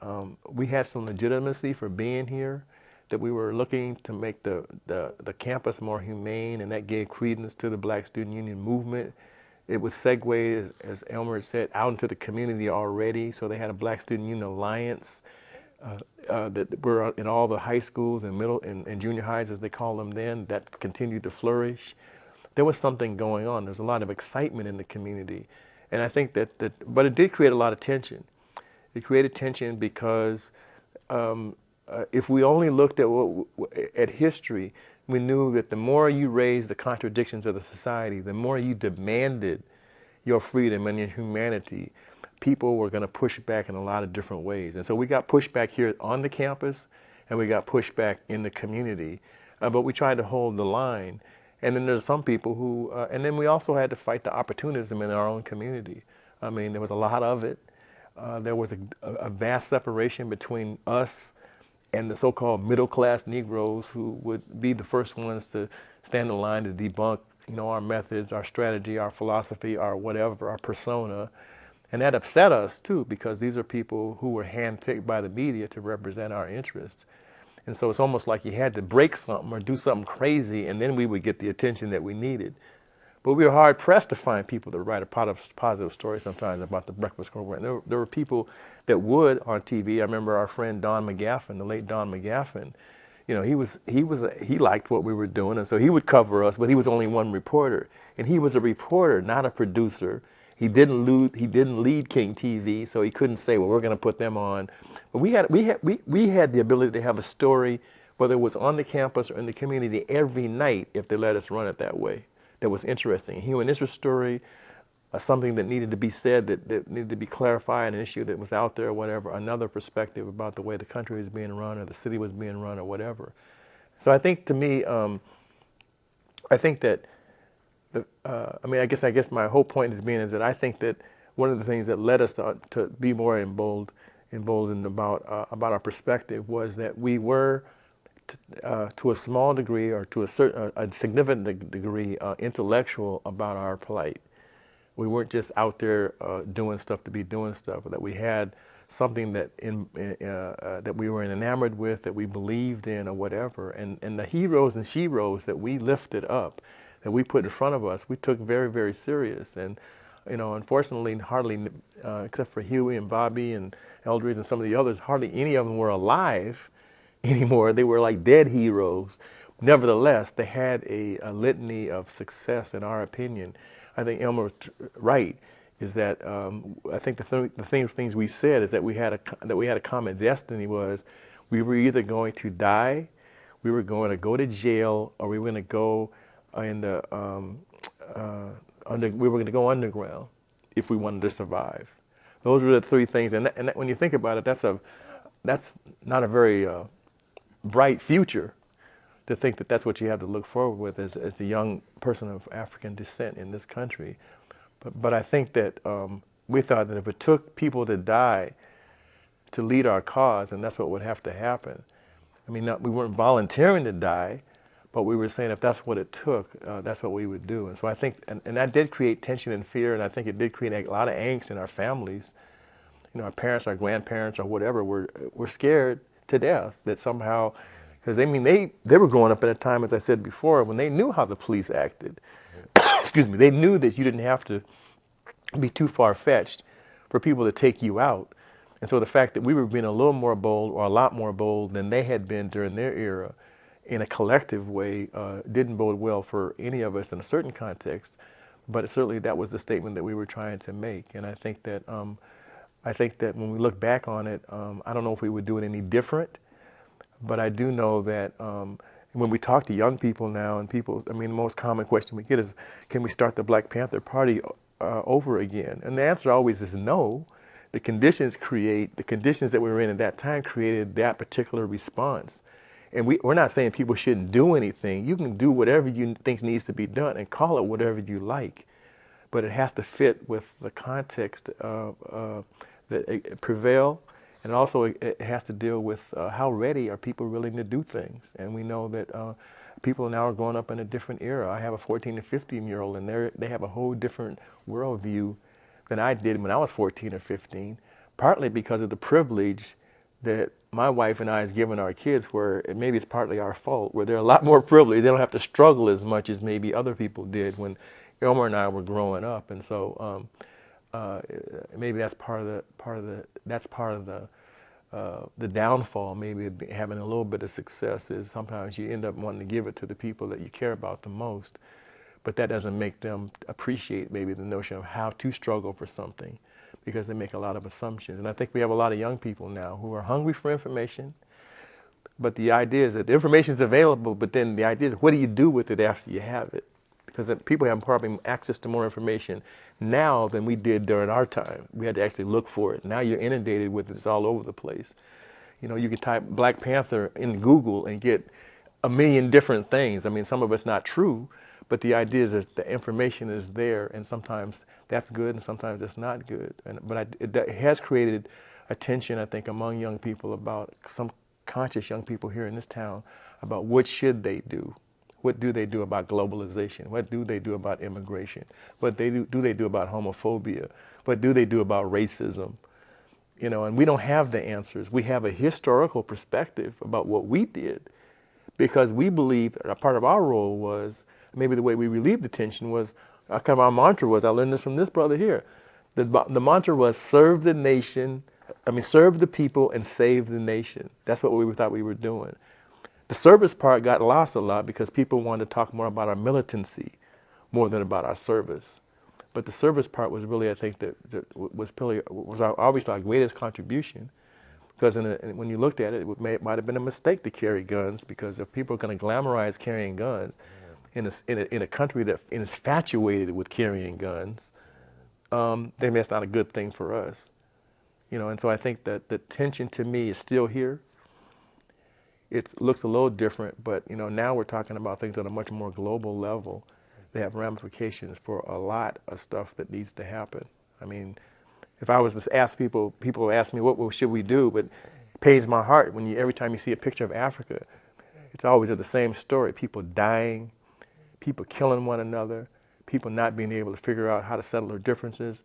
we had some legitimacy for being here, that we were looking to make the campus more humane, and that gave credence to the Black Student Union movement. It was segued, as Elmer said, out into the community already. So they had a Black Student Union Alliance that were in all the high schools and middle and junior highs, as they call them then, that continued to flourish. There was something going on. There was a lot of excitement in the community. And I think but it did create a lot of tension. It created tension because if we only looked at history, we knew that the more you raised the contradictions of the society, the more you demanded your freedom and your humanity, people were going to push back in a lot of different ways. And so we got pushback here on the campus, and we got pushback in the community. But we tried to hold the line. And then there's some people who, and then we also had to fight the opportunism in our own community. I mean, there was a lot of it. There was a vast separation between us and the so-called middle-class Negroes, who would be the first ones to stand in line to debunk, our methods, our strategy, our philosophy, our whatever, our persona. And that upset us too, because these are people who were handpicked by the media to represent our interests. And so it's almost like you had to break something or do something crazy, and then we would get the attention that we needed. But we were hard-pressed to find people that write a positive story sometimes about the breakfast program. There were people that would on TV. I remember our friend Don McGaffin, the late Don McGaffin. He liked what we were doing, and so he would cover us, but he was only one reporter. And he was a reporter, not a producer. He didn't lead King TV, so he couldn't say, well, we're going to put them on. But we had the ability to have a story, whether it was on the campus or in the community, every night if they let us run it that way. That was interesting. A human interest story, something that needed to be said, that needed to be clarified, an issue that was out there or whatever, another perspective about the way the country was being run or the city was being run or whatever. So I think, to me, I think that, I guess my whole point is that I think that one of the things that led us to be more emboldened about our perspective was that we were, to a small degree, or to a significant degree, intellectual about our plight. We weren't just out there doing stuff to be doing stuff, but that we had something that that we were enamored with, that we believed in, or whatever. And the heroes and sheroes that we lifted up, that we put in front of us, we took very, very serious. And unfortunately, hardly, except for Huey and Bobby and Eldridge and some of the others, hardly any of them were alive anymore. They were like dead heroes. Nevertheless, they had a litany of success, in our opinion. I think Elmer was right, is that I think the things we said is that we had a common destiny. Was we were either going to die, we were going to go to jail, or we were going to go we were going to go underground if we wanted to survive. Those were the three things. And when you think about it, that's that's not a very bright future to think that that's what you have to look forward with as a young person of African descent in this country. But I think that we thought that if it took people to die to lead our cause, and that's what would have to happen. I mean, we weren't volunteering to die, but we were saying if that's what it took, that's what we would do. And so I think, and that did create tension and fear, and I think it did create a lot of angst in our families. You know, our parents, our grandparents, or whatever, were scared to death that somehow, because I mean, they were growing up at a time, as I said before, when they knew how the police acted. Excuse me, they knew that you didn't have to be too far-fetched for people to take you out. And so the fact that we were being a little more bold, or a lot more bold than they had been during their era, in a collective way, didn't bode well for any of us in a certain context. But certainly that was the statement that we were trying to make. And I think that when we look back on it, I don't know if we would do it any different. But I do know that when we talk to young people now, and people, I mean, the most common question we get is, can we start the Black Panther Party over again? And the answer always is no. The conditions that we were in at that time created that particular response. And we're not saying people shouldn't do anything. You can do whatever you think needs to be done and call it whatever you like. But it has to fit with the context that prevail. And also it has to deal with how ready are people willing to do things. And we know that people now are growing up in a different era. I have a 14 and 15-year-old, and they have a whole different worldview than I did when I was 14 or 15, partly because of the privilege that my wife and I has given our kids, where maybe it's partly our fault, where they're a lot more privileged. They don't have to struggle as much as maybe other people did when Elmer and I were growing up. And so maybe that's part of the downfall, maybe having a little bit of success, is sometimes you end up wanting to give it to the people that you care about the most. But that doesn't make them appreciate maybe the notion of how to struggle for something, because they make a lot of assumptions. And I think we have a lot of young people now who are hungry for information, but the idea is that the information is available, but then the idea is, what do you do with it after you have it? Because people have probably access to more information now than we did during our time. We had to actually look for it. Now you're inundated with it. It's all over the place. You know, you can type Black Panther in Google and get a million different things. I mean, some of it's not true, but the idea is that the information is there, and sometimes that's good and sometimes it's not good. But it has created a tension, I think, among young people, about some conscious young people here in this town, about what should they do. What do they do about globalization? What do they do about immigration? What do they do about homophobia? What do they do about racism? You know, and we don't have the answers. We have a historical perspective about what we did, because we believe a part of our role was, maybe the way we relieved the tension was, kind of our mantra was, I learned this from this brother here, the mantra was serve the people and save the nation. That's what we thought we were doing. The service part got lost a lot because people wanted to talk more about our militancy more than about our service. But the service part was really, I think, that was obviously our greatest contribution. Because when you looked at it, it might have been a mistake to carry guns, because if people are going to glamorize carrying guns in a country that is infatuated with carrying guns, then that's not a good thing for us. You know, and so I think that the tension to me is still here. It looks a little different, but you know, now we're talking about things on a much more global level. They have ramifications for a lot of stuff that needs to happen. I mean, if I was to ask people ask me, what should we do? But it pains my heart when every time you see a picture of Africa, it's always the same story. People dying, people killing one another, people not being able to figure out how to settle their differences.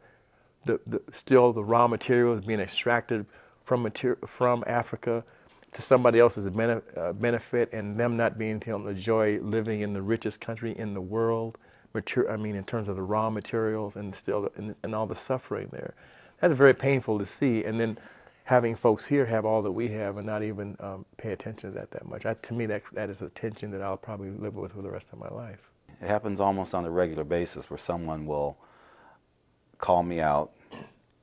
Still the raw materials being extracted from Africa to somebody else's benefit, and them not being able to enjoy living in the richest country in the world. In terms of the raw materials and and all the suffering there. That's very painful to see. And then having folks here have all that we have and not even pay attention to that much. To me, that is a tension that I'll probably live with for the rest of my life. It happens almost on a regular basis, where someone will call me out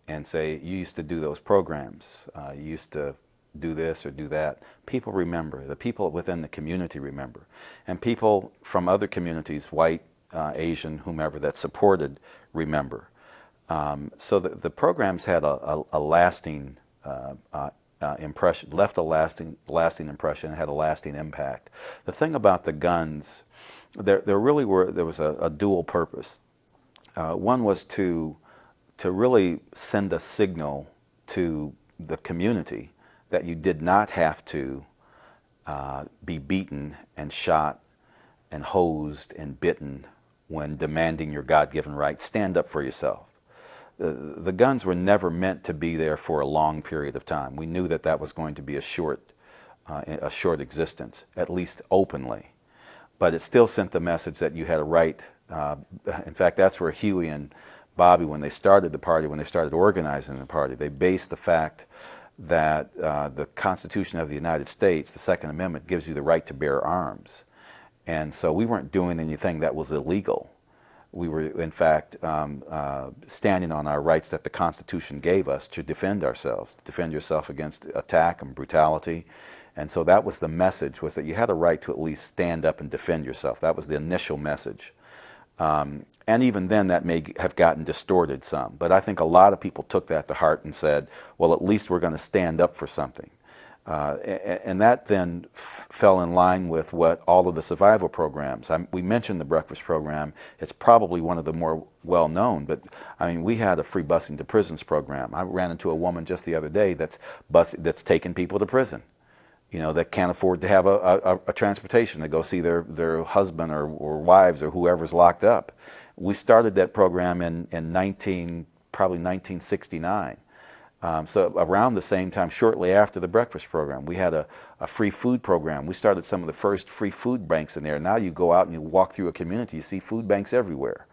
and say, you used to do those programs, you used to do this or do that. People remember. The people within the community remember. And people from other communities, white, Asian, whomever, that supported, remember. So the programs had a lasting impression, left a lasting impression, and had a lasting impact. The thing about the guns, there was a dual purpose. One was to really send a signal to the community that you did not have to be beaten and shot and hosed and bitten when demanding your God-given right. Stand up for yourself. The guns were never meant to be there for a long period of time. We knew that was going to be a short existence, at least openly. But it still sent the message that you had a right. In fact, that's where Huey and Bobby, when they started the party, when they started organizing the party, they based the fact that the Constitution of the United States, the Second Amendment, gives you the right to bear arms. And so we weren't doing anything that was illegal. We were, in fact, standing on our rights that the Constitution gave us to defend ourselves, to defend yourself against attack and brutality. And so that was the message, was that you had a right to at least stand up and defend yourself. That was the initial message. And even then, that may have gotten distorted some. But I think a lot of people took that to heart and said, well, at least we're going to stand up for something. And that then fell in line with what all of the survival programs. We mentioned the breakfast program. It's probably one of the more well-known, but I mean, we had a free busing to prisons program. I ran into a woman just the other day that's taking people to prison, that can't afford to have a transportation to go see their husband or wives or whoever's locked up. We started that program in probably 1969. So around the same time, shortly after the breakfast program, we had a free food program. We started some of the first free food banks in there. Now you go out and you walk through a community, you see food banks everywhere.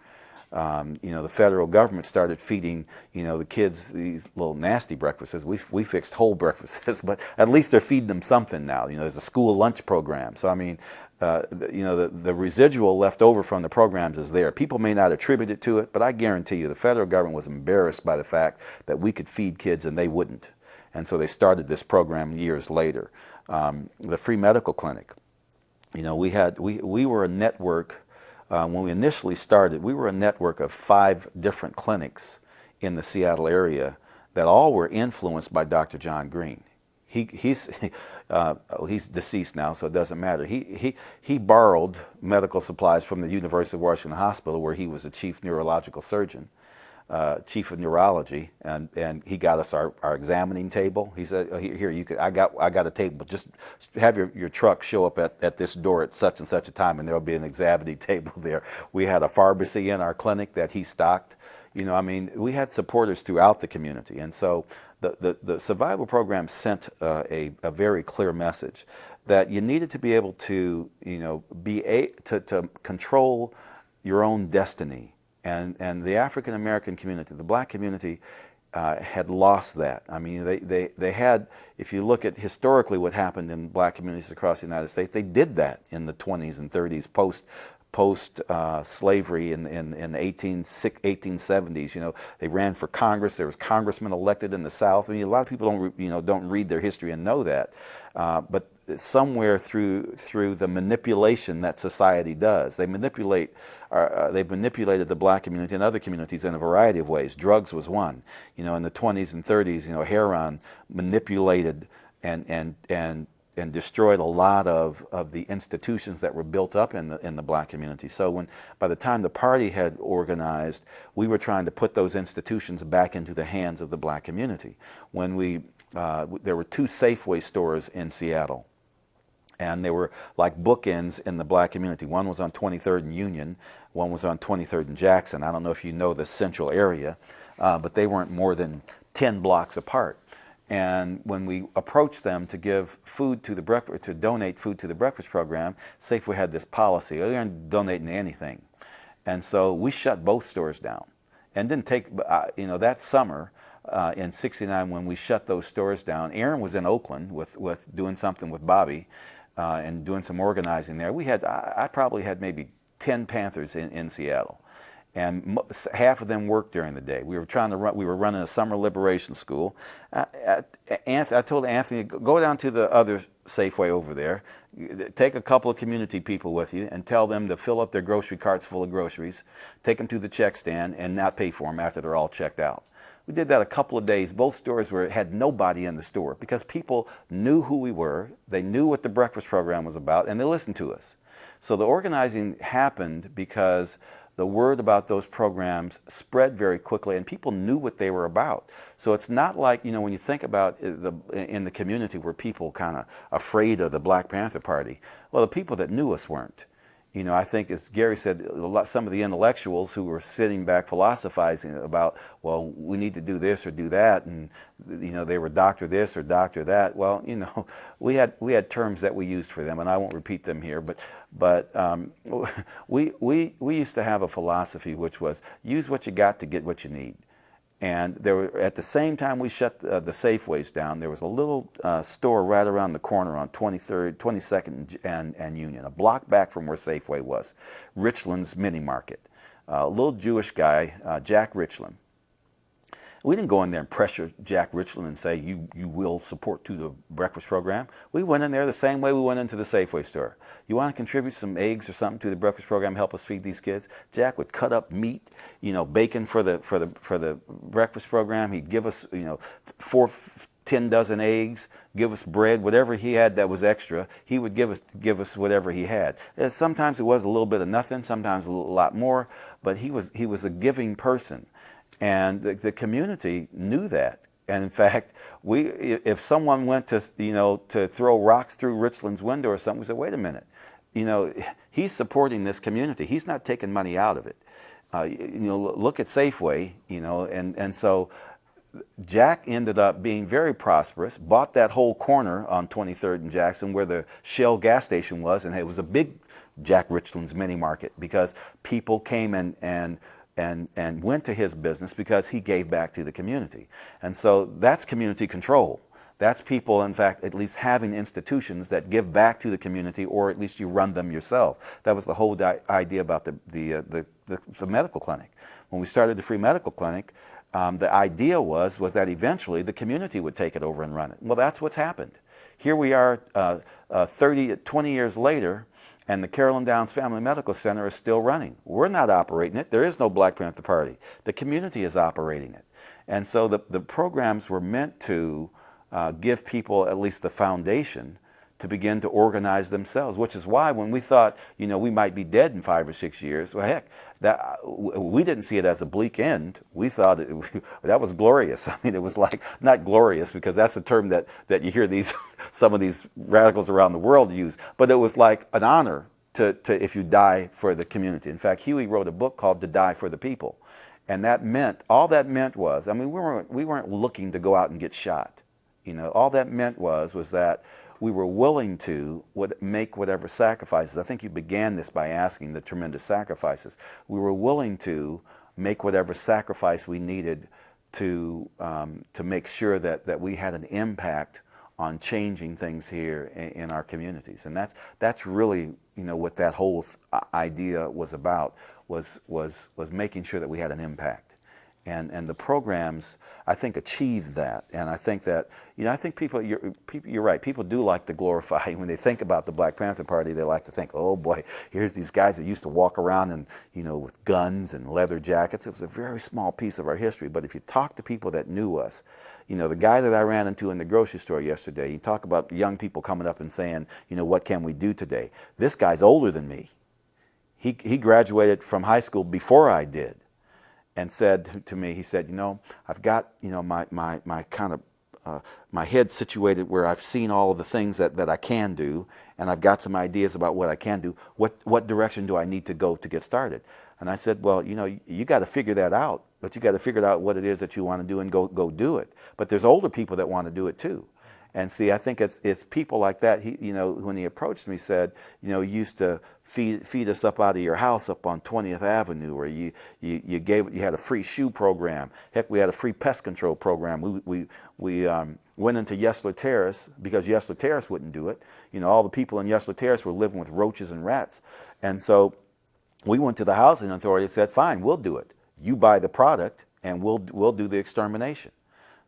The federal government started feeding, the kids these little nasty breakfasts. We fixed whole breakfasts, but at least they're feeding them something now. There's a school lunch program. So I mean, the residual left over from the programs is there. People may not attribute it to it, but I guarantee you the federal government was embarrassed by the fact that we could feed kids and they wouldn't. And so they started this program years later. The free medical clinic. We were a network. When we initially started, we were a network of 5 different clinics in the Seattle area that all were influenced by Dr. John Green. He's deceased now, so it doesn't matter. He borrowed medical supplies from the University of Washington Hospital, where he was the chief neurological surgeon, chief of neurology, and he got us our examining table. He said, "Here, I got a table. Just have your truck show up at this door at such and such a time, and there'll be an examining table there." We had a pharmacy in our clinic that he stocked. We had supporters throughout the community, and so the survival program sent a very clear message that you needed to be able to to control your own destiny, and the African American community, the black community, had lost that. I mean, they had, if you look at historically what happened in black communities across the United States, they did that in the 20s and 30s post slavery in the 1870s. They ran for Congress. There was congressmen elected in the South. I mean, a lot of people don't read their history and know that, but somewhere through the manipulation that society does, they've manipulated the black community and other communities in a variety of ways. Drugs was one. In the 20s and 30s, heroin manipulated and destroyed a lot of the institutions that were built up in the black community. So by the time the party had organized, we were trying to put those institutions back into the hands of the black community. When there were 2 Safeway stores in Seattle, and they were like bookends in the black community. One was on 23rd and Union, one was on 23rd and Jackson. I don't know if you know the central area, but they weren't more than 10 blocks apart. And when we approached them to give food to to donate food to the breakfast program, Safeway had this policy: they aren't donating anything. And so we shut both stores down. And didn't take, that summer in '69 when we shut those stores down, Aaron was in Oakland with doing something with Bobby and doing some organizing there. I probably had maybe 10 Panthers in Seattle. And half of them worked during the day. We were running a summer liberation school. I told Anthony, go down to the other Safeway over there, take a couple of community people with you, and tell them to fill up their grocery carts full of groceries, take them to the check stand, and not pay for them after they're all checked out. We did that a couple of days. Both stores had nobody in the store because people knew who we were, they knew what the breakfast program was about, and they listened to us. So the organizing happened because the word about those programs spread very quickly, and people knew what they were about. So it's not like, when you think about in the community where people kind of afraid of the Black Panther Party, well, the people that knew us weren't. I think, as Garry said, some of the intellectuals who were sitting back philosophizing about, well, we need to do this or do that, and they were doctor this or doctor that. Well, we had terms that we used for them, and I won't repeat them here. But we used to have a philosophy which was use what you got to get what you need. And there were, at the same time we shut the Safeways down, there was a little store right around the corner on 23rd, 22nd and Union, a block back from where Safeway was, Richland's Mini Market. A little Jewish guy, Jack Richland. We didn't go in there and pressure Jack Richland and say, you will support to the breakfast program. We went in there the same way we went into the Safeway store. You want to contribute some eggs or something to the breakfast program, help us feed these kids? Jack would cut up meat, bacon for the breakfast program. He'd give us, 10 dozen eggs, give us bread, whatever he had that was extra, he would give us whatever he had. Sometimes it was a little bit of nothing, sometimes a lot more, but he was a giving person. And the community knew that. And in fact, if someone went to throw rocks through Richland's window or something, we said, wait a minute, he's supporting this community. He's not taking money out of it. Look at Safeway, and so Jack ended up being very prosperous, bought that whole corner on 23rd and Jackson where the Shell gas station was, and it was a big Jack Richland's Mini Market because people came and went to his business because he gave back to the community. And so that's community control. That's people, in fact, at least having institutions that give back to the community, or at least you run them yourself. That was the whole idea about the medical clinic. When we started the free medical clinic, the idea was that eventually the community would take it over and run it. Well, that's what's happened. Here we are 20 years later, and the Carolyn Downs Family Medical Center is still running. We're not operating it. There is no Black Panther Party. The community is operating it. And so the programs were meant to give people at least the foundation to begin to organize themselves, which is why when we thought, we might be dead in 5 or 6 years, well, heck, we didn't see it as a bleak end. We thought that was glorious. I mean, it was like, not glorious, because that's a term that you hear some of these radicals around the world use, but it was like an honor to if you die for the community. In fact, Huey wrote a book called To Die for the People. And all that meant was, I mean, we weren't looking to go out and get shot. All that meant was that we were willing to make whatever sacrifices. I think you began this by asking the tremendous sacrifices. We were willing to make whatever sacrifice we needed to make sure that we had an impact on changing things here in our communities. And that's really what that whole idea was about, was making sure that we had an impact. And the programs, I think, achieved that. And I think that, I think people, you're right, people do like to glorify, when they think about the Black Panther Party, they like to think, oh boy, here's these guys that used to walk around and, with guns and leather jackets. It was a very small piece of our history. But if you talk to people that knew us, the guy that I ran into in the grocery store yesterday, you talk about young people coming up and saying, what can we do today? This guy's older than me. He graduated from high school before I did. And said to me, he said, I've got, my kind of, my head situated where I've seen all of the things that I can do, and I've got some ideas about what I can do. What direction do I need to go to get started? And I said, well, you got to figure that out, but you got to figure out what it is that you want to do and go do it. But there's older people that want to do it too. And see, I think it's people like that. When he approached me, said, you used to feed us up out of your house up on 20th Avenue, or you had a free shoe program. Heck, we had a free pest control program. We went into Yesler Terrace because Yesler Terrace wouldn't do it. All the people in Yesler Terrace were living with roaches and rats, and so we went to the housing authority and said, fine, we'll do it. You buy the product, and we'll do the extermination.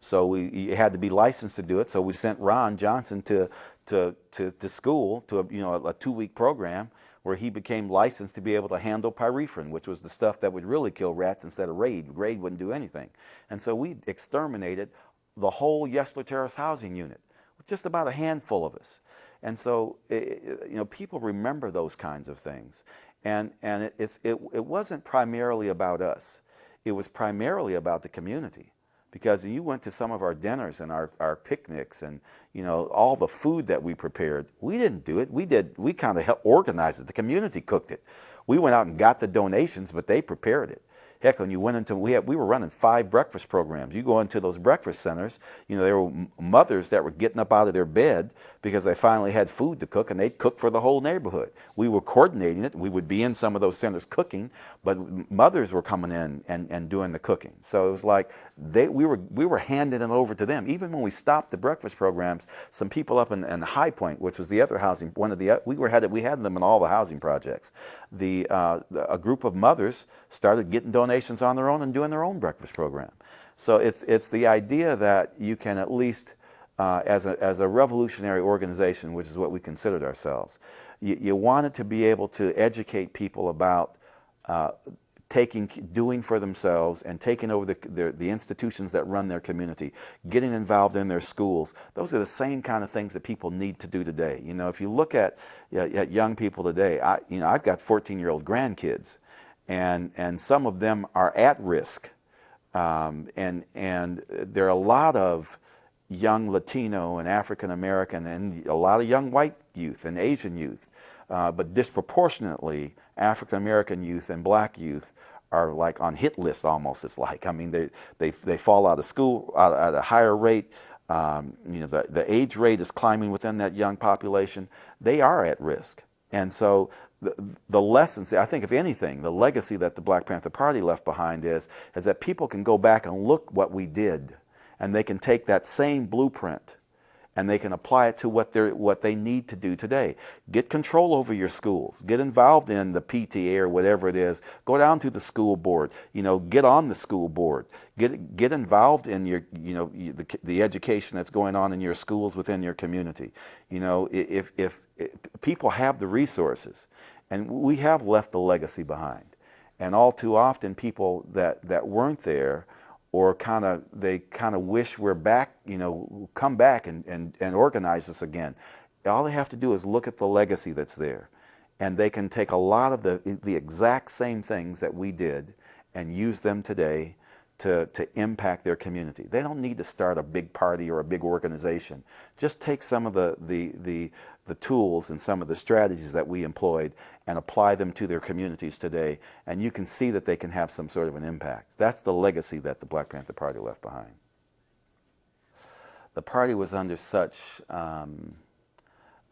So you had to be licensed to do it. So we sent Ron Johnson to school, to a 2-week program where he became licensed to be able to handle pyrethrin, which was the stuff that would really kill rats instead of Raid. Raid wouldn't do anything. And so we exterminated the whole Yesler Terrace housing unit with just about a handful of us. And so, people remember those kinds of things. And it wasn't primarily about us. It was primarily about the community. Because you went to some of our dinners and our picnics and, all the food that we prepared, we didn't do it. We kind of helped organize it. The community cooked it. We went out and got the donations, but they prepared it. Heck, when you went into, we were running 5 breakfast programs. You go into those breakfast centers, there were mothers that were getting up out of their bed because they finally had food to cook, and they'd cook for the whole neighborhood. We were coordinating it. We would be in some of those centers cooking, but mothers were coming in and doing the cooking. So it was like we were handing it over to them. Even when we stopped the breakfast programs, some people up in High Point, which was the other housing, we had them in all the housing projects. A group of mothers started getting donations on their own and doing their own breakfast program. So it's the idea that you can at least, as a revolutionary organization, which is what we considered ourselves, you wanted to be able to educate people about doing for themselves and taking over the institutions that run their community, getting involved in their schools. Those are the same kind of things that people need to do today. If you look at young people today, I've got 14-year-old grandkids, and some of them are at risk, and there are a lot of young Latino and African American and a lot of young white youth and Asian youth, but disproportionately African American youth and black youth are like on hit lists almost. It's like, they fall out of school at a higher rate. The age rate is climbing within that young population. They are at risk. And so the lessons, I think, if anything, the legacy that the Black Panther Party left behind is that people can go back and look what we did, and they can take that same blueprint and they can apply it to what they need to do today. Get control over your schools. Get involved in the PTA or whatever it is. Go down to the school board. Get on the school board. Get involved in your the education that's going on in your schools within your community. If people have the resources, and we have left a legacy behind, and all too often people that weren't there, or they wish we're back, come back and organize this again. All they have to do is look at the legacy that's there, and they can take a lot of the exact same things that we did and use them today to impact their community. They don't need to start a big party or a big organization. Just take some of the tools and some of the strategies that we employed and apply them to their communities today, and you can see that they can have some sort of an impact. That's the legacy that the Black Panther Party left behind. The party was under such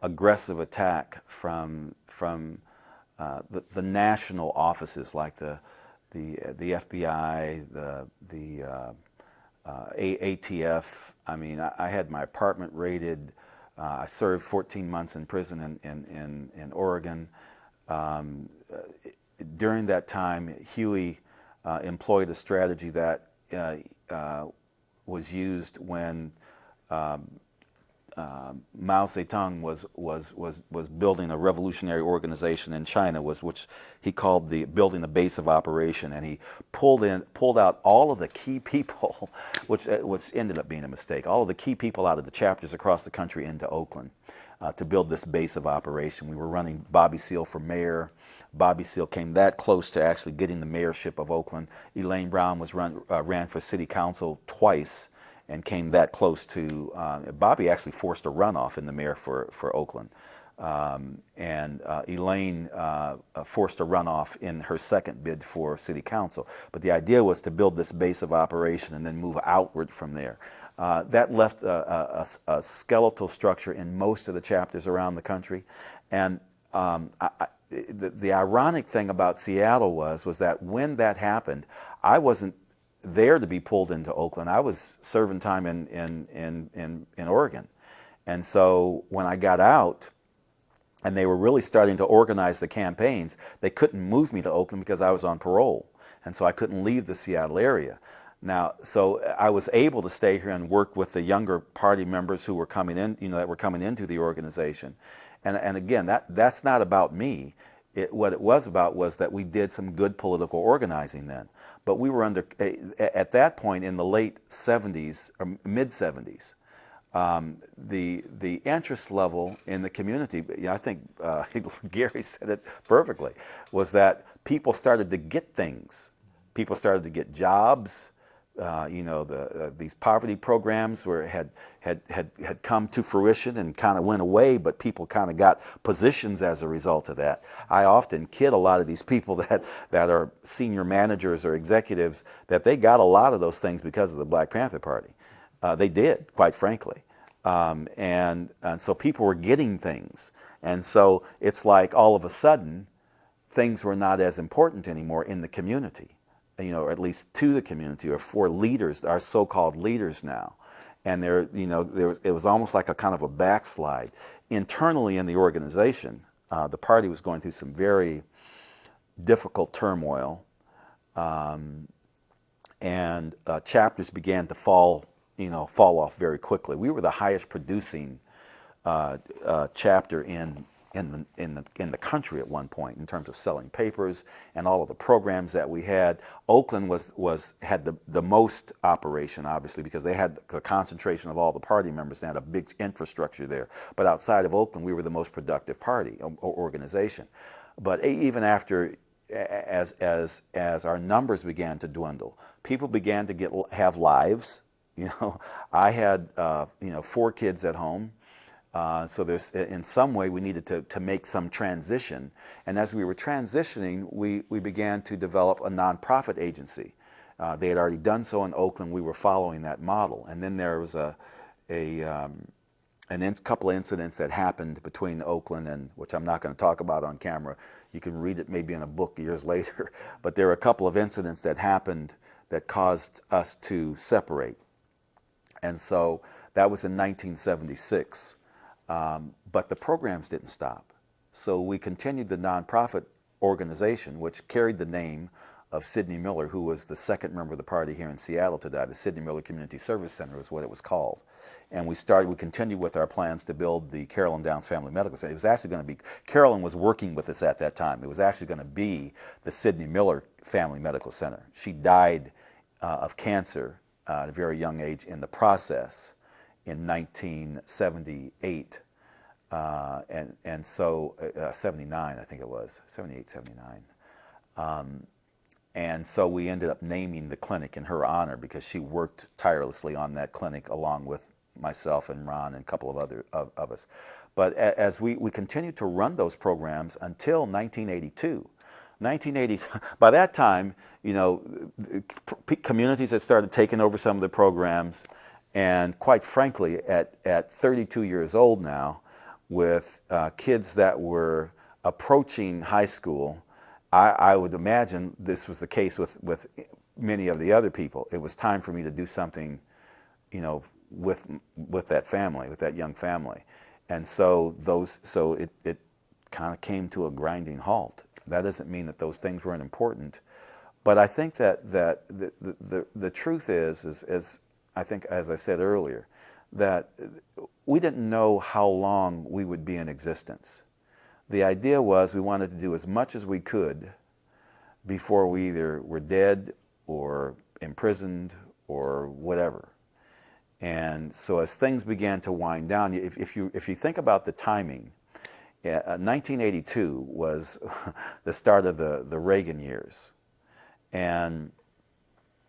aggressive attack from the national offices, like the FBI, the ATF. I had my apartment raided. I served 14 months in prison in Oregon. During that time, Huey employed a strategy that was used when Mao Zedong was building a revolutionary organization in China, which he called building a base of operation, and he pulled out all of the key people, which ended up being a mistake, all of the key people out of the chapters across the country into Oakland to build this base of operation. We were running Bobby Seale for mayor. Bobby Seale came that close to actually getting the mayorship of Oakland. Elaine Brown ran for city council twice, and came that close to, Bobby actually forced a runoff in the mayor for Oakland. And Elaine forced a runoff in her second bid for city council. But the idea was to build this base of operation and then move outward from there. That left a skeletal structure in most of the chapters around the country. And the ironic thing about Seattle was that when that happened, I wasn't there to be pulled into Oakland. I was serving time in Oregon. And so when I got out and they were really starting to organize the campaigns, they couldn't move me to Oakland because I was on parole. And so I couldn't leave the Seattle area. Now, so I was able to stay here and work with the younger party members who were coming in, that were coming into the organization. And again, that's not about me. what it was about was that we did some good political organizing then. But we were at that point in the late 70s or mid 70s, the interest level in the community, I think Garry said it perfectly, was that people started to get things. People started to get jobs. These poverty programs had come to fruition and kind of went away, but people kind of got positions as a result of that. I often kid a lot of these people that are senior managers or executives that they got a lot of those things because of the Black Panther Party. They did, quite frankly. And so people were getting things. And so it's like all of a sudden, things were not as important anymore in the community, or at least to the community, or for leaders, our so-called leaders now. And it was almost like a kind of a backslide. Internally in the organization, the party was going through some very difficult turmoil, and chapters began to fall off very quickly. We were the highest producing chapter in the country at one point in terms of selling papers and all of the programs that we had. Oakland had the most operation, obviously, because they had the concentration of all the party members. They had a big infrastructure there. But outside of Oakland, we were the most productive party or organization. But even after, as our numbers began to dwindle, people began to have lives. I had 4 kids at home. So there's, in some way, we needed to make some transition. And as we were transitioning, we began to develop a nonprofit agency. They had already done so in Oakland. We were following that model. And then there was a couple of incidents that happened between Oakland and, which I'm not going to talk about on camera. You can read it maybe in a book years later. But there were a couple of incidents that happened that caused us to separate. And so that was in 1976. But the programs didn't stop. So we continued the nonprofit organization, which carried the name of Sidney Miller, who was the second member of the party here in Seattle to die. The Sidney Miller Community Service Center is what it was called. And we continued with our plans to build the Carolyn Downs Family Medical Center. It was actually going to be, Carolyn was working with us at that time. It was actually going to be the Sidney Miller Family Medical Center. She died of cancer at a very young age in the process in 1978. And so 79, I think it was, 78, 79. And so we ended up naming the clinic in her honor because she worked tirelessly on that clinic along with myself and Ron and a couple of other of us. But as we continued to run those programs until 1982. 1980, by that time, communities had started taking over some of the programs. And quite frankly, at 32 years old now, with kids that were approaching high school, I would imagine this was the case with many of the other people. It was time for me to do something, with that family, with that young family. And so it kind of came to a grinding halt. That doesn't mean that those things weren't important. But I think that the truth is I think, as I said earlier, that we didn't know how long we would be in existence. The idea was we wanted to do as much as we could before we either were dead or imprisoned or whatever. And so as things began to wind down, if you think about the timing, 1982 was the start of the Reagan years. And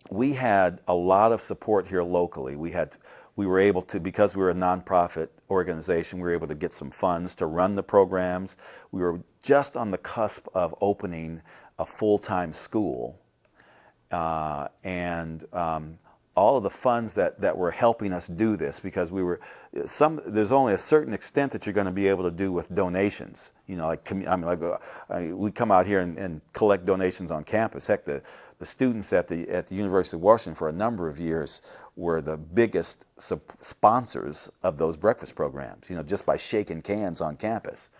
we had a lot of support here locally. We were able to, because we were a nonprofit organization, we were able to get some funds to run the programs. We were just on the cusp of opening a full-time school. And all of the funds that were helping us do this, because there's only a certain extent that you're going to be able to do with donations. We come out here and collect donations on campus. Heck, the students at the University of Washington for a number of years were the biggest sponsors of those breakfast programs, just by shaking cans on campus.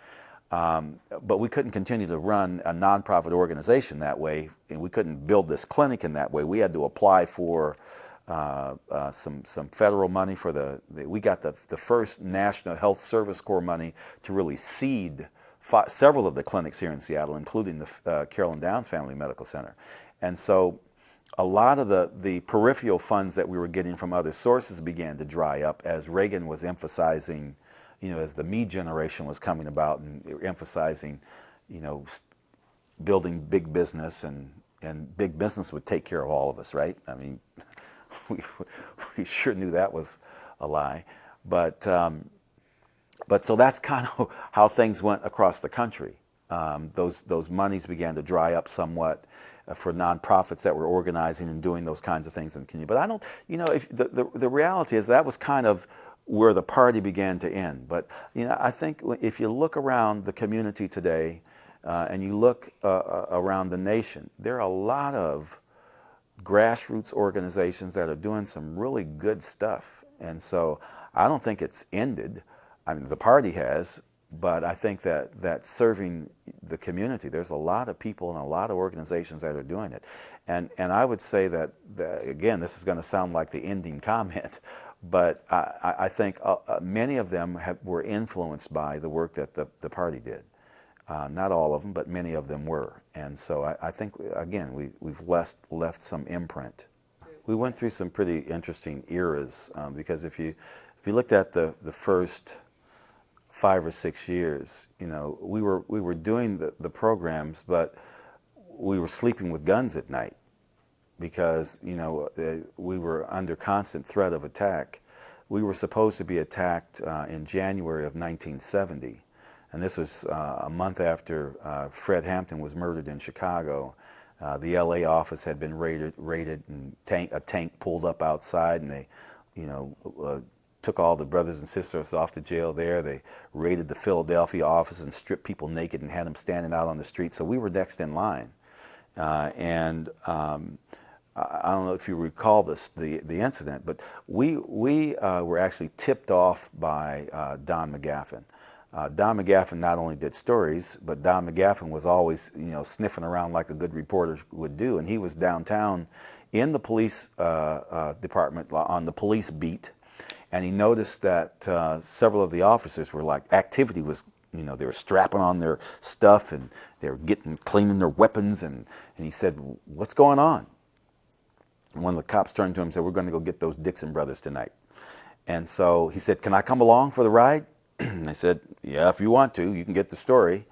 But we couldn't continue to run a nonprofit organization that way, and we couldn't build this clinic in that way. We had to apply for some federal money for we got the first National Health Service Corps money to really seed several of the clinics here in Seattle, including the Carolyn Downs Family Medical Center. And so a lot of the peripheral funds that we were getting from other sources began to dry up as Reagan was emphasizing, as the me generation was coming about and emphasizing, building big business, and big business would take care of all of us, right? I mean, we sure knew that was a lie. But so that's kind of how things went across the country. Those monies began to dry up somewhat for nonprofits that were organizing and doing those kinds of things in the community. But I don't, if the reality is that was kind of where the party began to end. But I think if you look around the community today, and you look around the nation, there are a lot of grassroots organizations that are doing some really good stuff. And so I don't think it's ended. I mean, the party has, but I think that serving the community, there's a lot of people and a lot of organizations that are doing it. And I would say that again, this is going to sound like the ending comment, but I think many of them were influenced by the work that the party did. Not all of them, but many of them were. And so I think, again, we've left some imprint. We went through some pretty interesting eras because if you looked at the first 5 or 6 years, we were doing the programs, but we were sleeping with guns at night because we were under constant threat of attack. We were supposed to be attacked in January of 1970. And this was a month after Fred Hampton was murdered in Chicago. The LA office had been raided and a tank pulled up outside, and they, took all the brothers and sisters off to jail there. They raided the Philadelphia office and stripped people naked and had them standing out on the street. So we were next in line. I don't know if you recall the incident, but we were actually tipped off by Don McGaffin. Don McGaffin not only did stories, but Don McGaffin was always, sniffing around like a good reporter would do. And he was downtown in the police department on the police beat, and he noticed that several of the officers were activity was, they were strapping on their stuff and they were cleaning their weapons, and he said, "What's going on?" And one of the cops turned to him and said, "We're going to go get those Dixon brothers tonight." And so he said, "Can I come along for the ride?" They said, "Yeah, if you want to, you can get the story."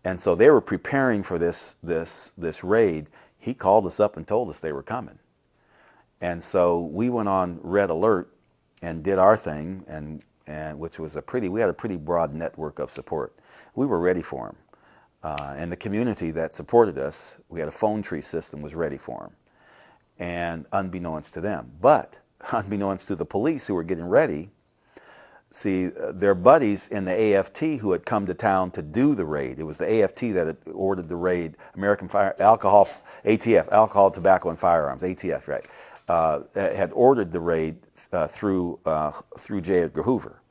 And so they were preparing for this raid. He called us up and told us they were coming. And so we went on red alert and did our thing, and which was we had a pretty broad network of support. We were ready for them. And the community that supported us, we had a phone tree system, was ready for them. And unbeknownst to them, but unbeknownst to the police who were getting ready, see, their buddies in the AFT who had come to town to do the raid, it was the AFT that had ordered the raid, ATF, Alcohol, Tobacco, and Firearms, ATF, right, had ordered the raid through J. Edgar Hoover.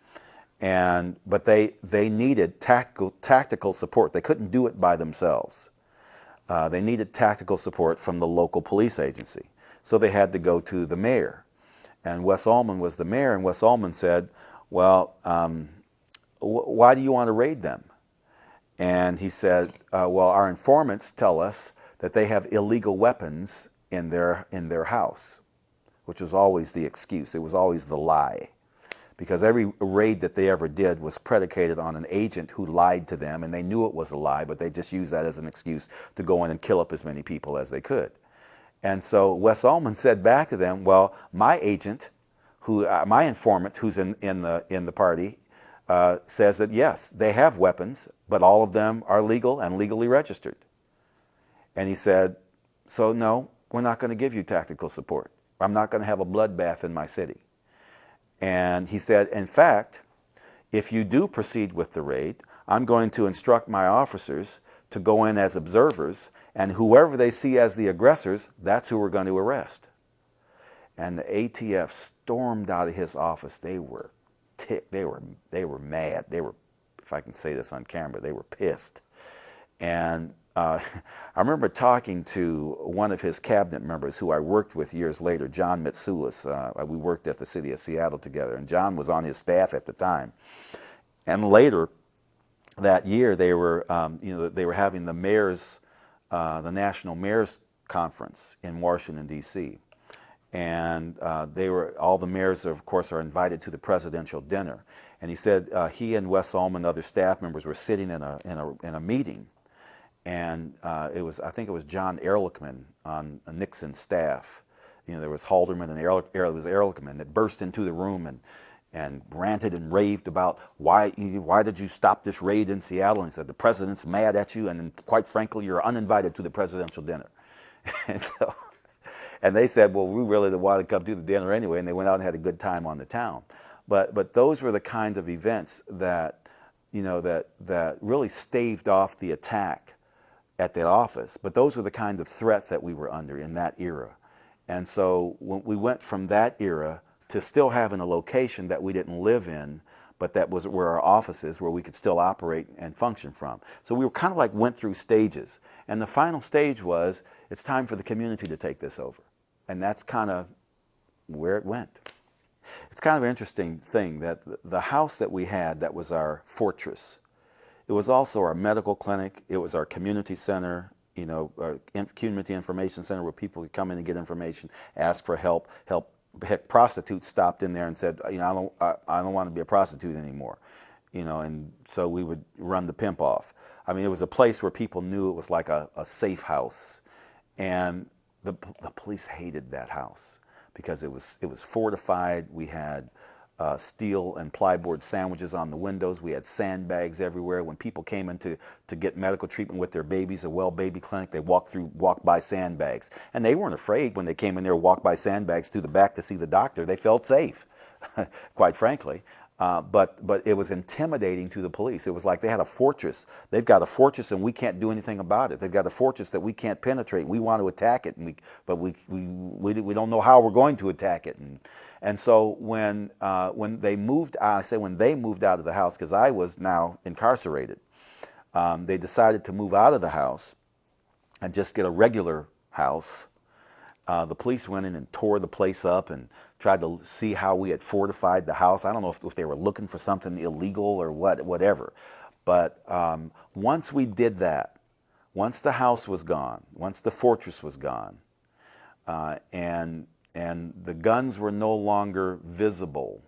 But they needed tactical support. They couldn't do it by themselves. They needed tactical support from the local police agency. So they had to go to the mayor. And Wes Ullman was the mayor, and Wes Ullman said, "Well, why do you want to raid them?" And he said, "Well, our informants tell us that they have illegal weapons in their house," which was always the excuse. It was always the lie, because every raid that they ever did was predicated on an agent who lied to them, and they knew it was a lie, but they just used that as an excuse to go in and kill up as many people as they could. And so Wes Ullman said back to them, "Well, my agent, my informant, who's in the party, says that yes, they have weapons, but all of them are legal and legally registered." And he said, "So no, we're not going to give you tactical support. I'm not going to have a bloodbath in my city." And he said, "In fact, if you do proceed with the raid, I'm going to instruct my officers to go in as observers, and whoever they see as the aggressors, that's who we're going to arrest." And the ATF stormed out of his office. They were ticked. They were mad. They were, if I can say this on camera, they were pissed. And I remember talking to one of his cabinet members who I worked with years later, John Mitsoulas. We worked at the city of Seattle together, and John was on his staff at the time. And later, that year they were, they were having the mayors, the National Mayors Conference in Washington, D.C. And all the mayors, of course, are invited to the presidential dinner. And he said he and Wes Ullman and other staff members were sitting in a meeting, and I think it was John Ehrlichman on Nixon's staff. There was Haldeman and it was Ehrlichman that burst into the room and ranted and raved about why did you stop this raid in Seattle? And he said the president's mad at you, and quite frankly, you're uninvited to the presidential dinner. And they said, well, we really didn't want to come to the dinner anyway, and they went out and had a good time on the town. But those were the kind of events that that really staved off the attack at that office. But those were the kind of threat that we were under in that era. And so when we went from that era to still having a location that we didn't live in, but that was where our office is, where we could still operate and function from. So we were kind of like went through stages. And the final stage was, it's time for the community to take this over. And that's kind of where it went. It's kind of an interesting thing that the house that we had that was our fortress, it was also our medical clinic, it was our community center, our community information center where people could come in and get information, ask for help. Heck, prostitutes stopped in there and said, I don't want to be a prostitute anymore, and so we would run the pimp off. I mean, it was a place where people knew it was like a safe house, and the police hated that house because it was fortified. We had steel and plyboard sandwiches on the windows. We had sandbags everywhere. When people came in to get medical treatment with their babies, a well baby clinic, they walked by sandbags. And they weren't afraid when they came in there, walked by sandbags to the back to see the doctor. They felt safe, quite frankly. But it was intimidating to the police. It was like they had a fortress. They've got a fortress and we can't do anything about it. They've got a fortress that we can't penetrate. We want to attack it, but we don't know how we're going to attack it. And so when they moved out, I say when they moved out of the house, because I was now incarcerated, they decided to move out of the house and just get a regular house. The police went in and tore the place up and tried to see how we had fortified the house. I don't know if they were looking for something illegal or whatever. But once we did that, once the house was gone, once the fortress was gone, and the guns were no longer visible,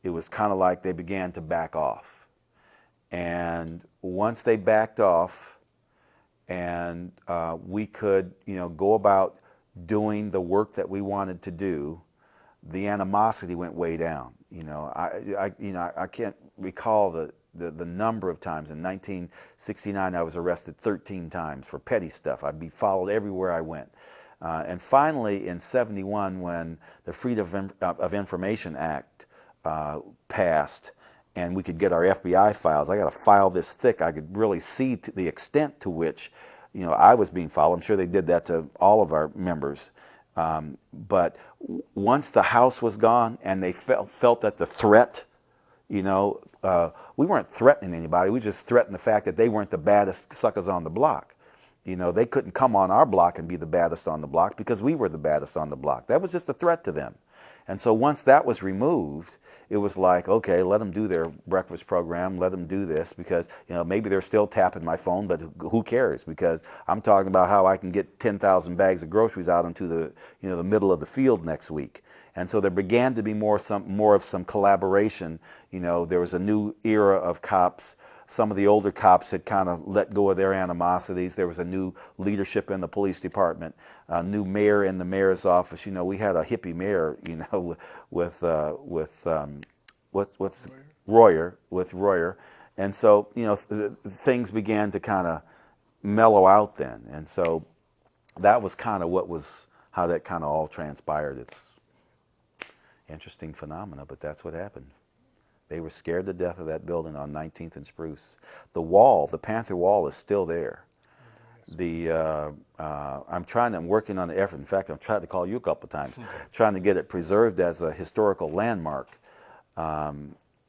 it was kind of like they began to back off. And once they backed off, and we could, go about doing the work that we wanted to do, the animosity went way down. I can't recall the number of times. In 1969, I was arrested 13 times for petty stuff. I'd be followed everywhere I went. And finally, in 71, when the Freedom of Information Act passed, and we could get our FBI files, I got a file this thick, I could really see to the extent to which I was being followed. I'm sure they did that to all of our members. But once the house was gone and they felt that the threat, we weren't threatening anybody. We just threatened the fact that they weren't the baddest suckers on the block. They couldn't come on our block and be the baddest on the block because we were the baddest on the block. That was just a threat to them. And so once that was removed, it was like, okay, let them do their breakfast program, let them do this, because maybe they're still tapping my phone, but who cares? Because I'm talking about how I can get 10,000 bags of groceries out into the middle of the field next week. And so there began to be more of some collaboration. There was a new era of cops. Some of the older cops had kind of let go of their animosities. There was a new leadership in the police department, a new mayor in the mayor's office. We had a hippie mayor, with Royer. And so, things began to kind of mellow out then. And so that was kind of how that kind of all transpired. It's interesting phenomena, but that's what happened. They were scared to death of that building on 19th and Spruce. The wall, the Panther wall, is still there. I'm working on the effort. In fact, I've tried to call you a couple of times, trying to get it preserved as a historical landmark,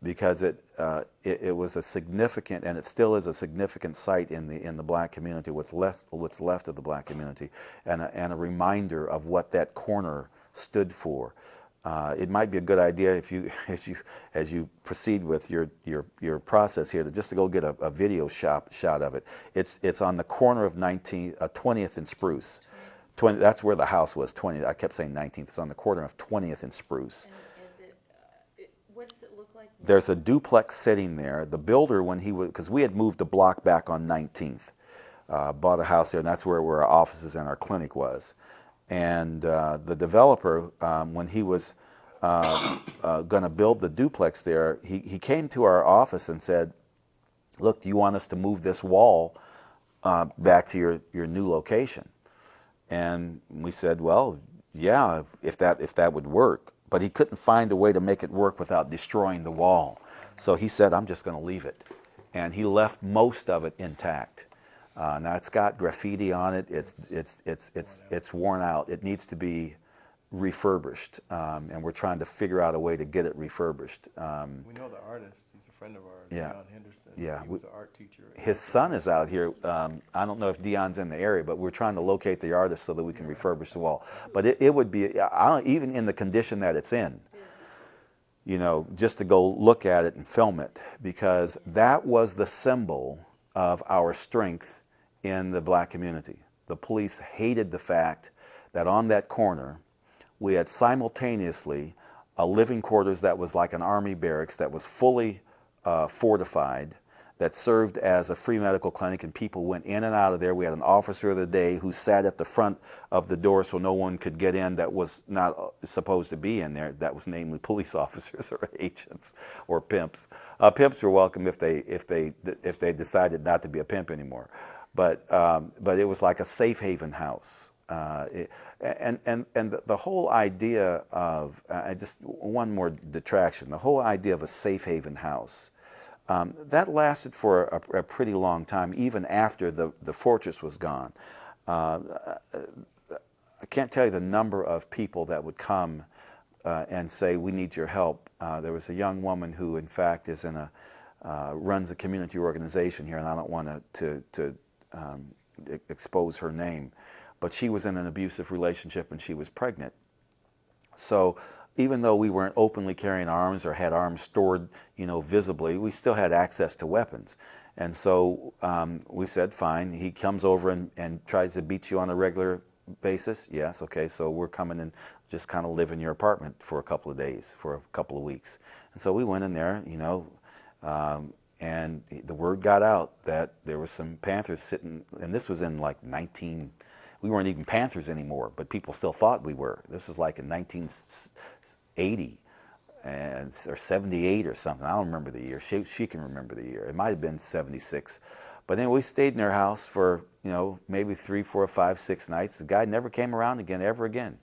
because it was a significant, and it still is a significant site in the black community, what's left of the black community, and a reminder of what that corner stood for. it might be a good idea if you, as you proceed with your process here, just to go get a video shot of it. It's on the corner of 20th and Spruce. 20, that's where the house was. 20. I kept saying 19th. It's on the corner of 20th and Spruce. And is what does it look like? There's a duplex sitting there. The builder, when he was, because we had moved a block back on 19th, bought a house there, and that's where our offices and our clinic was. And the developer, when he was going to build the duplex there, he came to our office and said, "Look, do you want us to move this wall back to your new location?" And we said, "Well, yeah, if that would work." But he couldn't find a way to make it work without destroying the wall. So he said, "I'm just going to leave it." And he left most of it intact. Now it's got graffiti on it. It's worn out. It needs to be refurbished, and we're trying to figure out a way to get it refurbished. We know the artist. He's a friend of ours, Yeah. Dion Henderson. Yeah. He was an art teacher. His son is out here. I don't know if Dion's in the area, but we're trying to locate the artist so that we can refurbish the wall. But it would be, even in the condition that it's in, you know, just to go look at it and film it, because that was the symbol of our strength in the black community. The police hated the fact that on that corner, we had simultaneously a living quarters that was like an army barracks that was fully fortified, that served as a free medical clinic, and people went in and out of there. We had an officer of the day who sat at the front of the door so no one could get in that was not supposed to be in there. That was namely police officers or agents or pimps. Pimps were welcome if they decided not to be a pimp anymore. But it was like a safe haven house. And the whole idea of, just one more detraction, the whole idea of a safe haven house, that lasted for a pretty long time, even after the fortress was gone. I can't tell you the number of people that would come and say, "We need your help." There was a young woman who, in fact, is in runs a community organization here, and I don't want to expose her name, but she was in an abusive relationship and she was pregnant. So even though we weren't openly carrying arms or had arms stored, you know, visibly, we still had access to weapons. And so we said, "Fine." He comes over and tries to beat you on a regular basis. Yes, okay, so we're coming and just kind of live in your apartment for a couple of days, for a couple of weeks. And so we went in there, you know, and the word got out that there was some Panthers sitting, and this was in like we weren't even Panthers anymore, but people still thought we were. This is like in 1980 or 78 or something. I don't remember the year. She can remember the year. It might have been 76. But then we stayed in their house for, you know, maybe 3, 4, 5, 6 nights. The guy never came around again, ever again.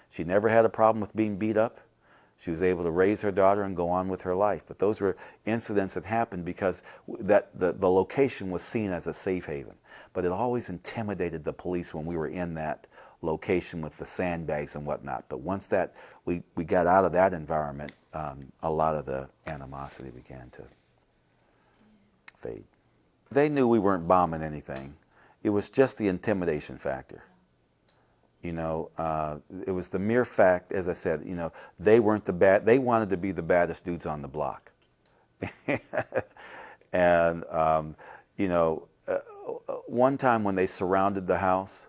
She never had a problem with being beat up. She was able to raise her daughter and go on with her life. But those were incidents that happened because the location was seen as a safe haven. But it always intimidated the police when we were in that location with the sandbags and whatnot. But once that we got out of that environment, a lot of the animosity began to fade. They knew we weren't bombing anything. It was just the intimidation factor. You know, it was the mere fact, as I said, you know, they wanted to be the baddest dudes on the block. And, you know, one time when they surrounded the house,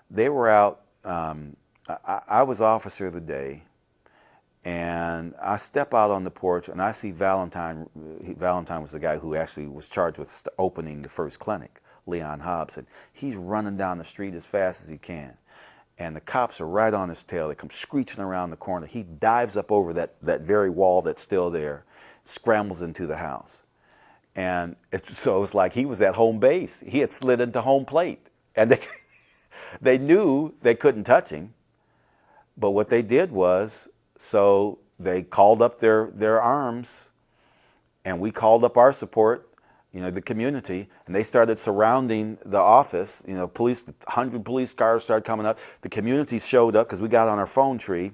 they were out, I was officer of the day, and I step out on the porch and I see Valentine. Valentine was the guy who actually was charged with opening the first clinic, Leon Hobbs, and he's running down the street as fast as he can. And the cops are right on his tail. They come screeching around the corner. He dives up over that very wall that's still there, scrambles into the house. And so it was like he was at home base. He had slid into home plate. And they knew they couldn't touch him. But what they did was, so they called up their arms, and we called up our support, you know, the community, and they started surrounding the office. You know, 100 police cars started coming up. The community showed up because we got on our phone tree,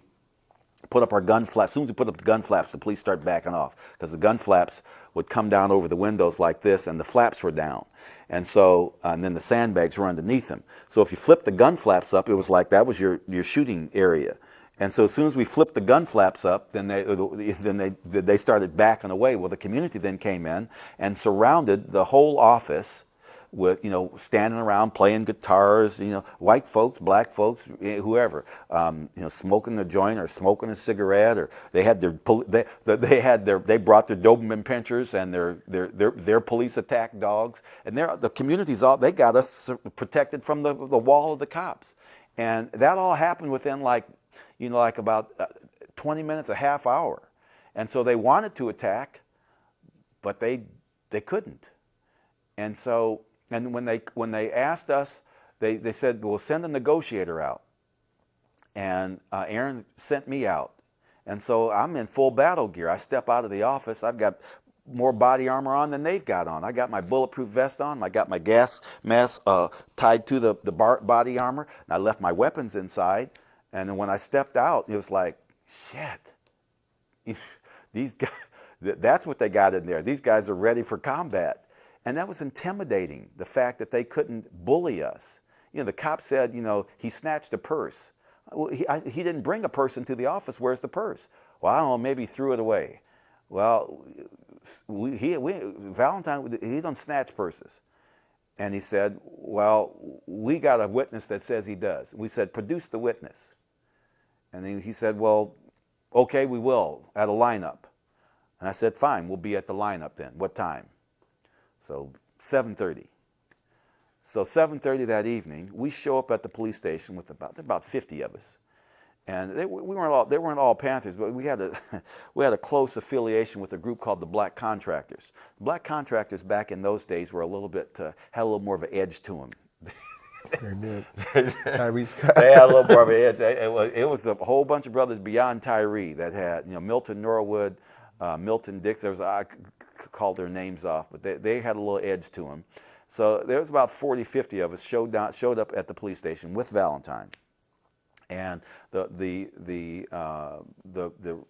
put up our gun flaps. As soon as we put up the gun flaps, the police started backing off because the gun flaps would come down over the windows like this, and the flaps were down. And so, and then the sandbags were underneath them. So if you flipped the gun flaps up, it was like that was your shooting area. And so as soon as we flipped the gun flaps up, then they started backing away. Well, the community then came in and surrounded the whole office with, standing around playing guitars, white folks, black folks, whoever, smoking a joint or smoking a cigarette, or they had they brought their Doberman pinchers and their police attack dogs, and the community's they got us protected from the wall of the cops, and that all happened within like about 20 minutes, a half hour, and so they wanted to attack, but they couldn't, and so. And when they asked us, they said, "Well, send a negotiator out." And Aaron sent me out, and so I'm in full battle gear. I step out of the office. I've got more body armor on than they've got on. I got my bulletproof vest on. I got my gas mask tied to the body armor. And I left my weapons inside. And then when I stepped out, it was like, shit. These guys, that's what they got in there. These guys are ready for combat. And that was intimidating, the fact that they couldn't bully us. The cop said, he snatched a purse. Well, he didn't bring a purse into the office. Where's the purse? Well, I don't know, maybe he threw it away. Well, Valentine, he don't snatch purses. And he said, well, we got a witness that says he does. We said, produce the witness. And he said, well, okay, we will, at a lineup. And I said, fine, we'll be at the lineup then. What time? So 7:30. So 7:30 that evening, we show up at the police station with about 50 of us, and they weren't all Panthers, but we had a close affiliation with a group called the Black Contractors. Black Contractors back in those days were a little bit had a little more of an edge to them. They did. They had a little more of an edge. It was a whole bunch of brothers beyond Tyree that had Milton Norwood, Milton Dixon. I called their names off, but they had a little edge to them. So there was about 40, 50 of us showed up at the police station with Valentine, and the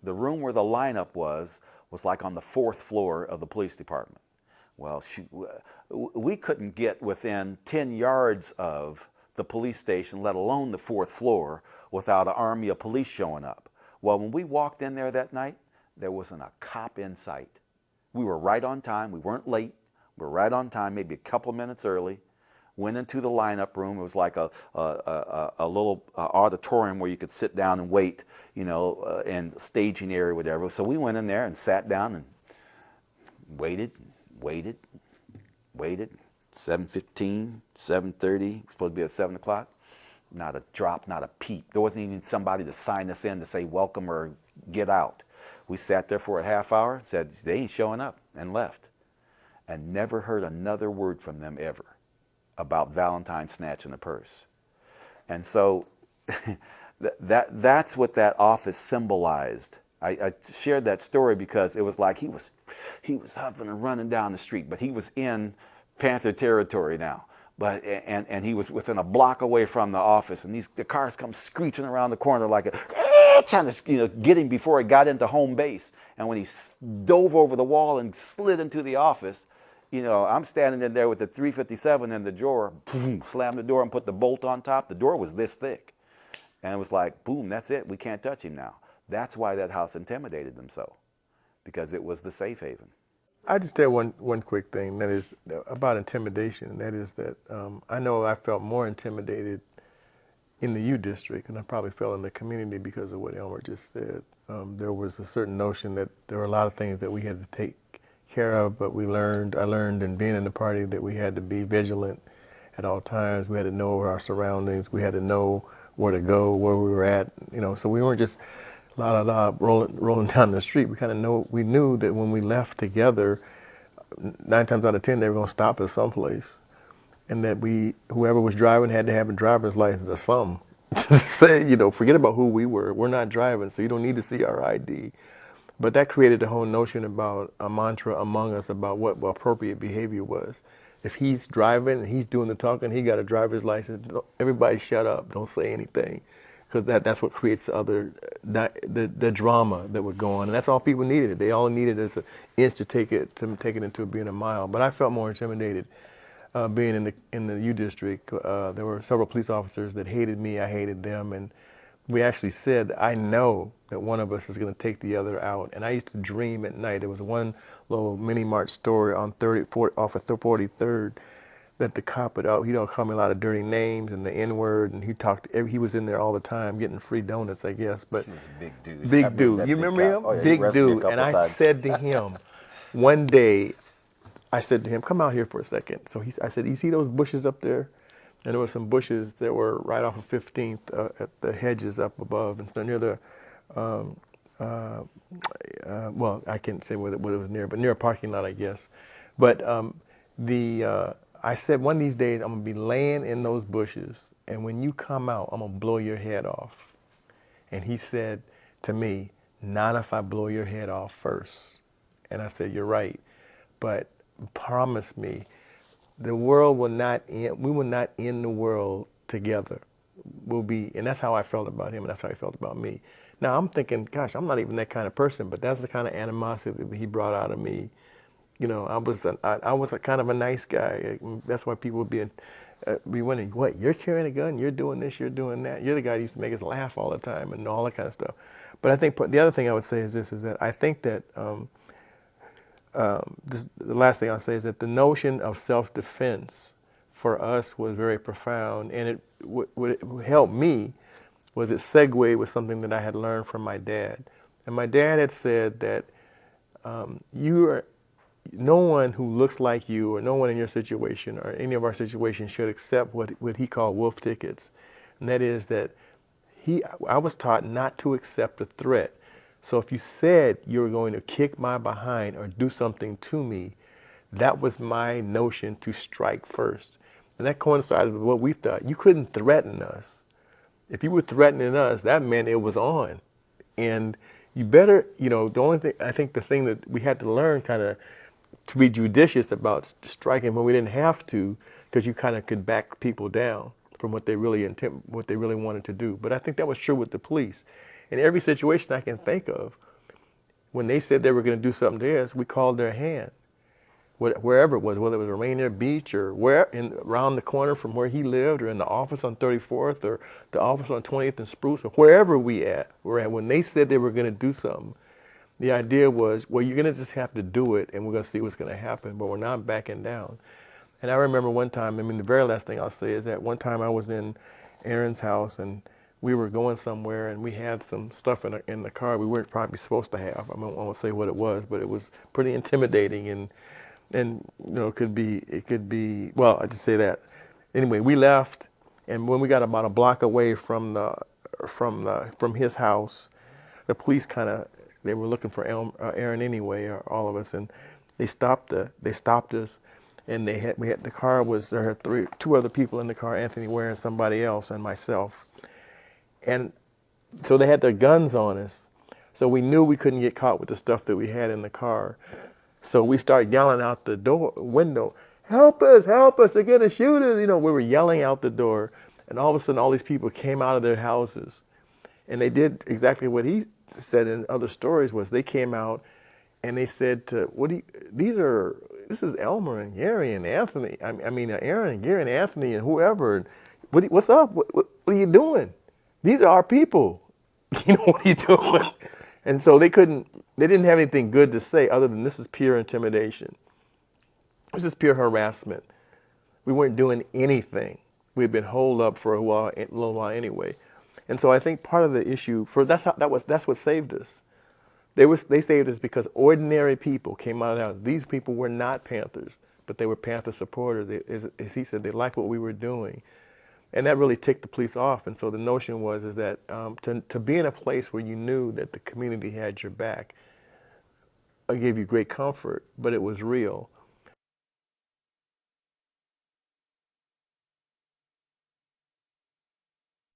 room where the lineup was like on the 4th floor of the police department. Well, we couldn't get within 10 yards of the police station, let alone the 4th floor, without an army of police showing up. Well, when we walked in there that night, there wasn't a cop in sight. We were right on time. We weren't late. We were right on time, maybe a couple of minutes early. Went into the lineup room. It was like a little auditorium where you could sit down and wait, and staging area, whatever. So we went in there and sat down and waited. 7:15, 7:30, supposed to be at 7 o'clock. Not a drop, not a peep. There wasn't even somebody to sign us in to say welcome or get out. We sat there for a half hour, said they ain't showing up, and left. And never heard another word from them ever about Valentine snatching a purse. And so that's what that office symbolized. I shared that story because it was like he was huffing and running down the street, but he was in Panther territory now. But and he was within a block away from the office, and the cars come screeching around the corner like trying to get him before he got into home base. And when he dove over the wall and slid into the office, I'm standing in there with the .357 in the drawer, boom, slammed the door and put the bolt on top. The door was this thick, and it was like, boom, that's it. We can't touch him now. That's why that house intimidated them so, because it was the safe haven. I just tell one quick thing, that is about intimidation. That is that I know I felt more intimidated in the U district, and I probably felt in the community because of what Elmer just said. There was a certain notion that there were a lot of things that we had to take care of, but I learned in being in the party that we had to be vigilant at all times. We had to know our surroundings. We had to know where to go, where we were at. So we weren't just rolling down the street. We knew that when we left together, 9 times out of 10 they were going to stop us someplace, and that whoever was driving had to have a driver's license or something to say, forget about who we were. We're not driving, so you don't need to see our ID. But that created the whole notion about a mantra among us about what appropriate behavior was. If he's driving and he's doing the talking, he got a driver's license, everybody shut up, don't say anything. Because that's what creates the drama that would go on, and that's all people needed. They all needed is an inch to take it into being a mile. But I felt more intimidated being in the U district. There were several police officers that hated me. I hated them, and we actually said, I know that one of us is going to take the other out. And I used to dream at night. There was one little mini March story on 40, off of 43rd that the cop would, he don't call me a lot of dirty names and the N-word. And he was in there all the time getting free donuts, I guess. But He was a big dude. big dude. You remember him? Oh, yeah, he Big arrested me a dude. couple And I times. said to him, one day, I said to him, come out here for a second. So I said, you see those bushes up there? And there were some bushes that were right off of 15th at the hedges up above. And so near the, well, I can't say what it was near, but near a parking lot, I guess. But I said one of these days, I'm going to be laying in those bushes. And when you come out, I'm going to blow your head off. And he said to me, not if I blow your head off first. And I said, you're right. But promise me, the world will not end, we will not end the world together. We'll be, and that's how I felt about him, and that's how he felt about me. Now I'm thinking, gosh, I'm not even that kind of person, but that's the kind of animosity that he brought out of me. You know, I was a kind of a nice guy. That's why people would be wondering, what, you're carrying a gun, you're doing this, you're doing that. You're the guy who used to make us laugh all the time and all that kind of stuff. But I think the other thing I would say is this, is that I think that the last thing I'll say is that the notion of self-defense for us was very profound, and what helped me was it segued with something that I had learned from my dad. And my dad had said that no one who looks like you or no one in your situation or any of our situations should accept what he called wolf tickets. And that is that I was taught not to accept a threat. So if you said you were going to kick my behind or do something to me, that was my notion to strike first. And that coincided with what we thought. You couldn't threaten us. If you were threatening us, that meant it was on. And you better, the only thing, I think the thing that we had to learn kind of to be judicious about striking when we didn't have to, because you kind of could back people down from what they really wanted to do. But I think that was true with the police. In every situation I can think of, when they said they were going to do something to us, we called their hand, wherever it was, whether it was Rainier Beach or around the corner from where he lived, or in the office on 34th, or the office on 20th and Spruce, or wherever we're at. When they said they were going to do something, the idea was, well, you're going to just have to do it, and we're going to see what's going to happen, but we're not backing down. And I remember one time, the very last thing I'll say is that one time I was in Aaron's house, and we were going somewhere, and we had some stuff in the car we weren't probably supposed to have. I won't say what it was, but it was pretty intimidating, and it could be. Well, I just say that. Anyway, we left, and when we got about a block away from his house, the police they were looking for Aaron anyway, or all of us, and they stopped us. And the car was, there were two other people in the car, Anthony Ware and somebody else, and myself. And so they had their guns on us. So we knew we couldn't get caught with the stuff that we had in the car. So we started yelling out the window, help us, they're gonna shoot us. We were yelling out the door. And all of a sudden, all these people came out of their houses. And they did exactly what he said in other stories, was they came out and they said, this is Elmer and Garry and Anthony. Aaron and Garry and Anthony and whoever. What's up? What are you doing? These are our people. What are you doing? And so they didn't have anything good to say other than this is pure intimidation. This is pure harassment. We weren't doing anything. We had been holed up for a little while anyway. And so I think part of the issue that's what saved us. They saved us because ordinary people came out of the house. These people were not Panthers, but they were Panther supporters. As he said, they liked what we were doing. And that really ticked the police off. And so the notion was that to be in a place where you knew that the community had your back gave you great comfort, but it was real.